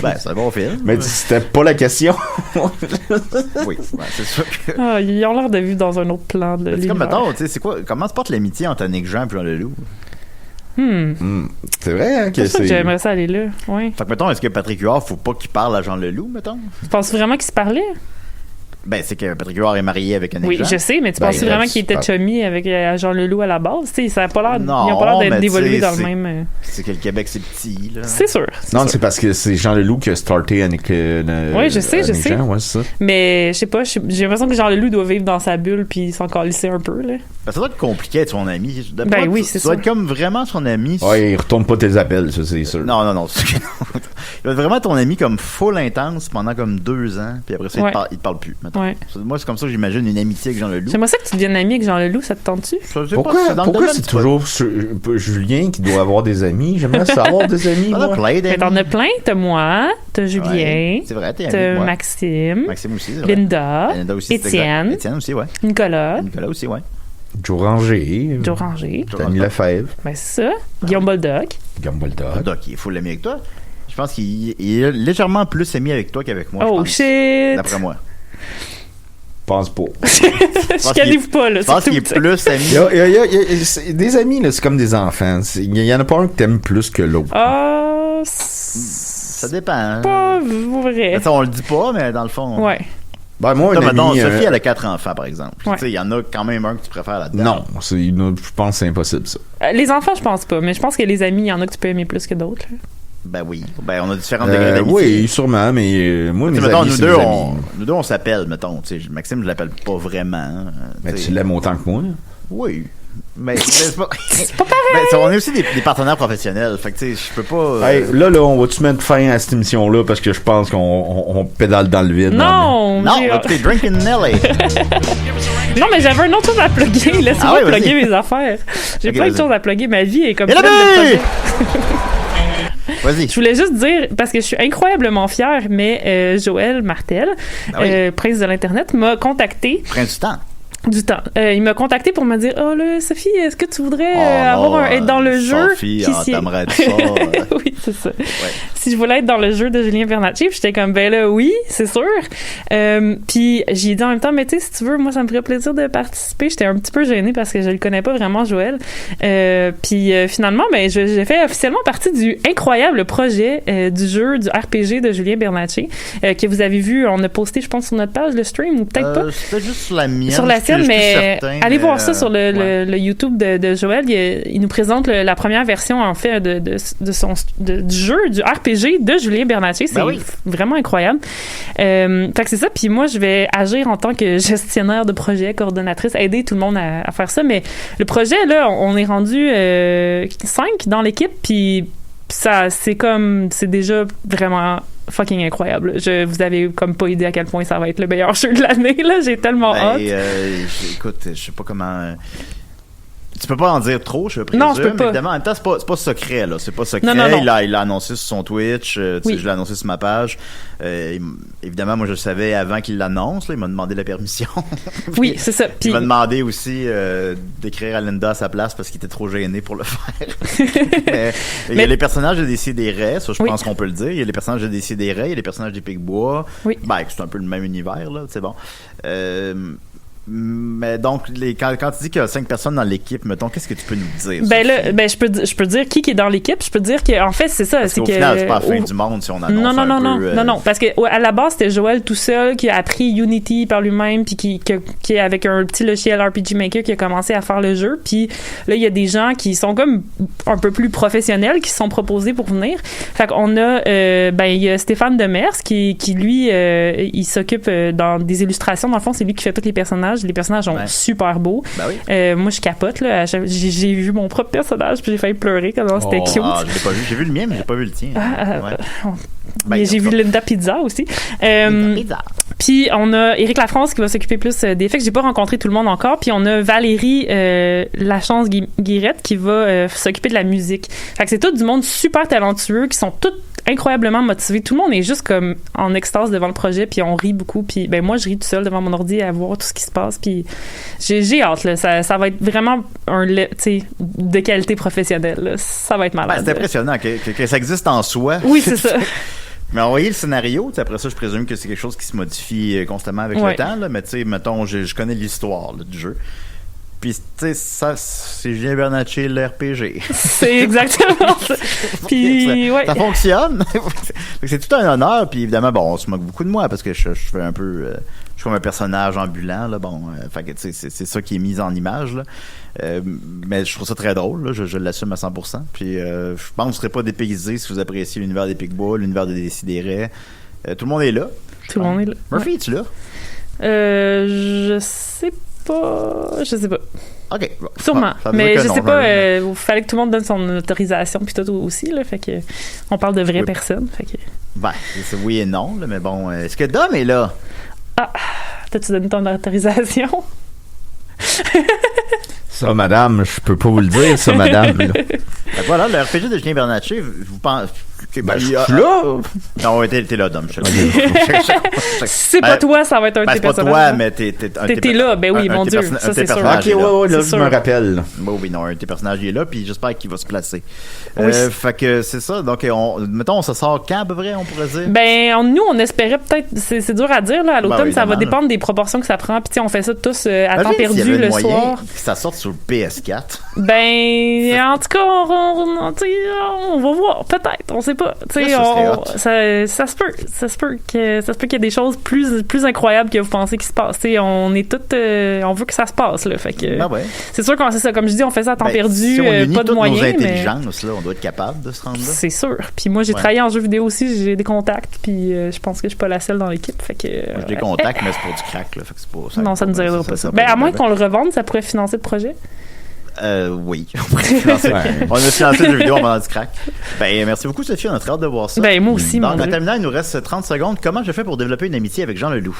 Ben, c'est un bon film. Mais c'était pas la question. Oui, ben, c'est sûr que... Ah, ils ont l'air de vivre dans un autre plan de l'univers. Comme, mettons, tu sais, c'est quoi... Comment se porte l'amitié entre Annick Jean et Jean Leloup? C'est vrai, hein, que c'est... que j'aimerais ça aller là, ouais. Fait que, mettons, est-ce que Patrick Huard, faut pas qu'il parle à Jean Leloup, mettons? Tu penses vraiment qu'ils se parlaient? Ben, c'est que Patrick Huard est marié avec Annick Jean. Oui, je sais, mais tu penses vraiment qu'il était chummy avec Jean Leloup à la base? T'sais, ça a pas l'air, ils n'ont pas l'air d'évoluer dans le même... C'est que le Québec, c'est petit, là. C'est sûr. Non, c'est parce que c'est Jean Leloup qui a starté Annick oui, je sais. Jean, ouais, c'est ça. Mais, je sais pas, j'ai l'impression que Jean Leloup doit vivre dans sa bulle puis s'en calisser un peu, là. Ben, ça doit être compliqué d'être son ami. Ben oui, c'est ça. Ça doit être comme vraiment son ami. Ouais, il retourne pas tes appels, ça, c'est sûr. Non. Il doit être vraiment ton ami comme full intense pendant comme 2 ans, puis après ça, il te parle plus, mettons. Ouais. Moi, c'est comme ça que j'imagine une amitié avec Jean Leloup. J'aimerais ça que tu deviennes ami avec Jean Leloup, ça te tente-tu? Pourquoi c'est toujours Julien qui doit avoir des amis? J'aimerais savoir des amis. T'en as plein d'amis. T'en as plein, t'as moi, t'as Julien, ouais, c'est vrai, t'as Maxime, aussi, c'est vrai. Linda aussi, Étienne aussi, ouais. Nicolas aussi, ouais. Joe Ranger. Dany Lefebvre. Ben c'est ça. Guillaume Boldoc. Boldoc, il faut l'aimer avec toi. Je pense qu'il est légèrement plus ami avec toi qu'avec moi. Oh shit! D'après moi. Pense pas. Je qualifie pas, là. Je pense qu'il est plus ami. Des amis, là, c'est comme des enfants. Il y en a pas un que t'aimes plus que l'autre. Ah, ça dépend. Pas vrai. On le dit pas, mais dans le fond. Ouais. Ben, moi, Sophie, elle a 4 enfants, par exemple. Ouais. Il y en a quand même un que tu préfères là-dedans. Non, je pense que c'est impossible, ça. Les enfants, je pense pas, mais je pense que les amis, il y en a que tu peux aimer plus que d'autres. Ben oui. Ben, on a différents degrés d'amitié. Oui, sûrement, mais moi, mes mettons, amis, nous c'est deux, mes amis. nous deux, on s'appelle, mettons. Maxime, je l'appelle pas vraiment. Mais tu l'aimes autant que moi. Oui. Mais c'est pas... c'est pas pareil! Ben, on est aussi des partenaires professionnels. Fait que, tu sais, je peux pas... Hey, là, on va-tu mettre fin à cette émission-là parce que je pense qu'on pédale dans le vide? Non! Non, écoutez, Drinkin' Nelly. Non, mais j'avais une autre chose à plugger. Laissez-moi plugger mes affaires. J'ai plein de choses à plugger. Ma vie est comme pleine de projets. Vas-y. Je voulais juste dire, parce que je suis incroyablement fière, mais Joël Martel, prince de l'Internet, m'a contacté. Prince du temps. Du temps. Il m'a contacté pour me dire, oh là, Sophie, est-ce que tu voudrais être dans le jeu? Sophie, t'aimerais ça. Oui, c'est ça. Ouais. Si je voulais être dans le jeu de Julien Bernatchez, j'étais comme, ben là, oui, c'est sûr. Puis j'ai dit en même temps, mais tu sais, si tu veux, moi, ça me ferait plaisir de participer. J'étais un petit peu gênée parce que je le connais pas vraiment, Joël. Puis finalement, ben, j'ai fait officiellement partie du incroyable projet du jeu, du RPG de Julien Bernatchez, que vous avez vu, on a posté, je pense, sur notre page, le stream, ou peut-être pas. C'était juste sur la mienne. Sur la sienne, mais allez voir ça sur le YouTube de Joël. Il nous présente la première version, en fait, du jeu, du RPG de Julien Bernatchez. C'est vraiment incroyable. Fait que c'est ça. Puis moi, je vais agir en tant que gestionnaire de projet, coordonnatrice, aider tout le monde à faire ça. Mais le projet, là, on est rendu 5 dans l'équipe, puis ça, c'est déjà vraiment fucking incroyable. Vous avez comme pas idée à quel point ça va être le meilleur jeu de l'année, là. J'ai tellement hâte. Écoute, je sais pas comment... Tu peux pas en dire trop, je présume. Non, je peux pas. Évidemment, en même temps, c'est pas secret, là. C'est pas secret. Non. Il l'a annoncé sur son Twitch. Je l'ai annoncé sur ma page. Évidemment, moi, je le savais avant qu'il l'annonce. Là, il m'a demandé la permission. Oui, c'est ça. Il m'a demandé aussi d'écrire à Linda à sa place parce qu'il était trop gêné pour le faire. Il y a les personnages de Décideret, ça, je pense qu'on peut le dire. Il y a les personnages de Décideret, il y a les personnages des Picbois. Oui. Ben, c'est un peu le même univers, là. C'est bon. Mais donc, quand tu dis qu'il y a 5 personnes dans l'équipe, mettons, qu'est-ce que tu peux nous dire? Ben là, je peux dire qui est dans l'équipe. Je peux dire que, en fait, c'est ça. Parce qu'au final, c'est pas la fin du monde si on annonce Non, parce que à la base, c'était Joël tout seul qui a appris Unity par lui-même, puis qui est avec un petit logiciel RPG Maker qui a commencé à faire le jeu. Puis là, il y a des gens qui sont comme un peu plus professionnels qui se sont proposés pour venir. Fait qu'on a, il y a Stéphane Demers qui lui, il s'occupe dans des illustrations. Dans le fond, c'est lui qui fait tous les personnages. Les personnages sont super beaux. Ben oui. Moi, je capote, là. J'ai vu mon propre personnage, puis j'ai failli pleurer quand c'était cute. Je l'ai pas vu. J'ai vu le mien, mais j'ai pas vu le tien. J'ai vu Linda Pizza aussi. Puis on a Éric Lafrance qui va s'occuper plus des effets. J'ai pas rencontré tout le monde encore. Puis on a Valérie Lachance-Guirette qui va s'occuper de la musique. Fait que c'est tout du monde super talentueux qui sont tous incroyablement motivés. Tout le monde est juste comme en extase devant le projet, puis on rit beaucoup. Puis ben moi, je ris tout seul devant mon ordi à voir tout ce qui se passe. Puis j'ai hâte, là. Ça va être vraiment de qualité professionnelle, là. Ça va être malade. C'est impressionnant que ça existe en soi. Oui, c'est ça. Mais envoyer le scénario, après ça, je présume que c'est quelque chose qui se modifie constamment avec le temps, là. Mais tu sais, mettons, je connais l'histoire là, du jeu. Puis, tu sais, ça, c'est Julien Bernatchez, le RPG. C'est exactement ça. Puis, ça fonctionne. C'est tout un honneur. Puis, évidemment, bon, on se moque beaucoup de moi parce que je fais un peu... je suis comme un personnage ambulant, là. Bon, fait que, tu sais, c'est ça qui est mis en image, là. Mais je trouve ça très drôle, là. Je l'assume à 100%. Puis, je pense que vous ne serez pas dépaysés si vous appréciez l'univers des Picbois, l'univers des Décideret. Tout le monde est là. Tout le monde est là. Murphy, es-tu là? Je sais pas. Je sais pas. OK. Bon. Sûrement. Mais je sais pas, il fallait que tout le monde donne son autorisation puis tout aussi, là. Fait que on parle de vraies personnes. Fait que... Ben, c'est oui et non, là, mais bon. Est-ce que Dom est là? Ah, t'as-tu donné ton autorisation? Ça, madame, je peux pas vous le dire, ça, madame. Là. Voilà, le RPG de Julien Bernatchez, vous pensez... Ben, je suis là. Non, t'es là, Dom. C'est pas toi, ça va être un de tes personnages. C'est pas toi, mais t'es là, ben oui, mon Dieu, ça c'est sûr. Ok, ouais, là, je me rappelle. Oui, non, un de tes personnages il est là, puis j'espère qu'il va se placer. Fait que c'est ça, donc mettons, on se sort quand, à peu près, on pourrait dire? Ben, nous, on espérait peut-être, c'est dur à dire, là, à l'automne, ça va dépendre des proproportions que ça prend, puis on fait ça tous à temps perdu le soir. Que ça sorte sur le PS4. Ben, en tout cas, on va voir, peut-être, on sait sais pas. Tu sais, ça se peut qu'il y ait des choses plus incroyables que vous pensez qui se passent. T'sais, on est toutes, on veut que ça se passe là. Fait que c'est sûr qu'on c'est ça. Comme je dis, on fait ça à temps perdu, si on unit pas de moyens. Nos intelligences, là, on doit être capable de se rendre là. C'est sûr. Puis moi, j'ai travaillé en jeu vidéo aussi. J'ai des contacts. Puis je pense que je suis pas la seule dans l'équipe. Fait que moi, j'ai des contacts, mais c'est pour du crack là. Fait que c'est pas. Non, ça nous arrivera pas ça. Ben à moins qu'on le revende, ça pourrait financer le projet. Oui, on pourrait financer. On a financé le jeu vidéo en vendant du crack. Ben, merci beaucoup, Sophie. On a très hâte de voir ça. Ben, moi aussi, en terminant, il nous reste 30 secondes. Comment je fais pour développer une amitié avec Jean Leloup?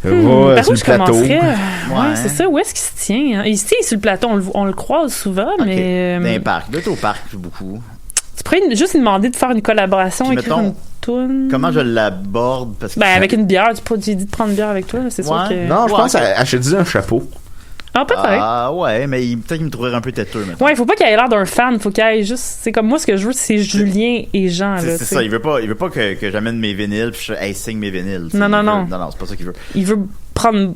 Sur le plateau. Ouais, c'est ça. Où est-ce qu'il se tient? Hein? Ici, sur le plateau, on le croise souvent, mais. Dans les parcs. Il doit être au parc, beaucoup. Tu pourrais juste lui demander de faire une collaboration, écrire une toune. Comment je l'aborde? Parce que avec une bière. J'ai dit de prendre une bière avec toi. C'est sûr que. Non, je pense achète-y un chapeau. Ah, peut-être. Ah, ouais, mais peut-être qu'il me trouverait un peu têteux, maintenant. Ouais, il faut pas qu'il ait l'air d'un fan, faut qu'il ait juste. C'est comme moi, ce que je veux, c'est Julien et Jean. C'est ça, il veut pas que j'amène mes vinyles puis je signe mes vinyles. Non, non, c'est pas ça qu'il veut. Il veut prendre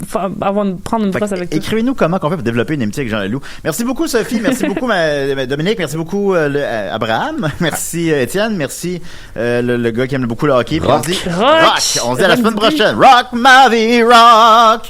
une brosse avec toi. Écrivez-nous comment on fait pour développer une amitié avec Jean Leloup. Merci beaucoup, Sophie. Merci beaucoup, Dominique. Merci beaucoup, Abraham. Merci, Étienne. Merci, le gars qui aime beaucoup le hockey. Rock. On se dit à la semaine prochaine. Rock ma vie, rock!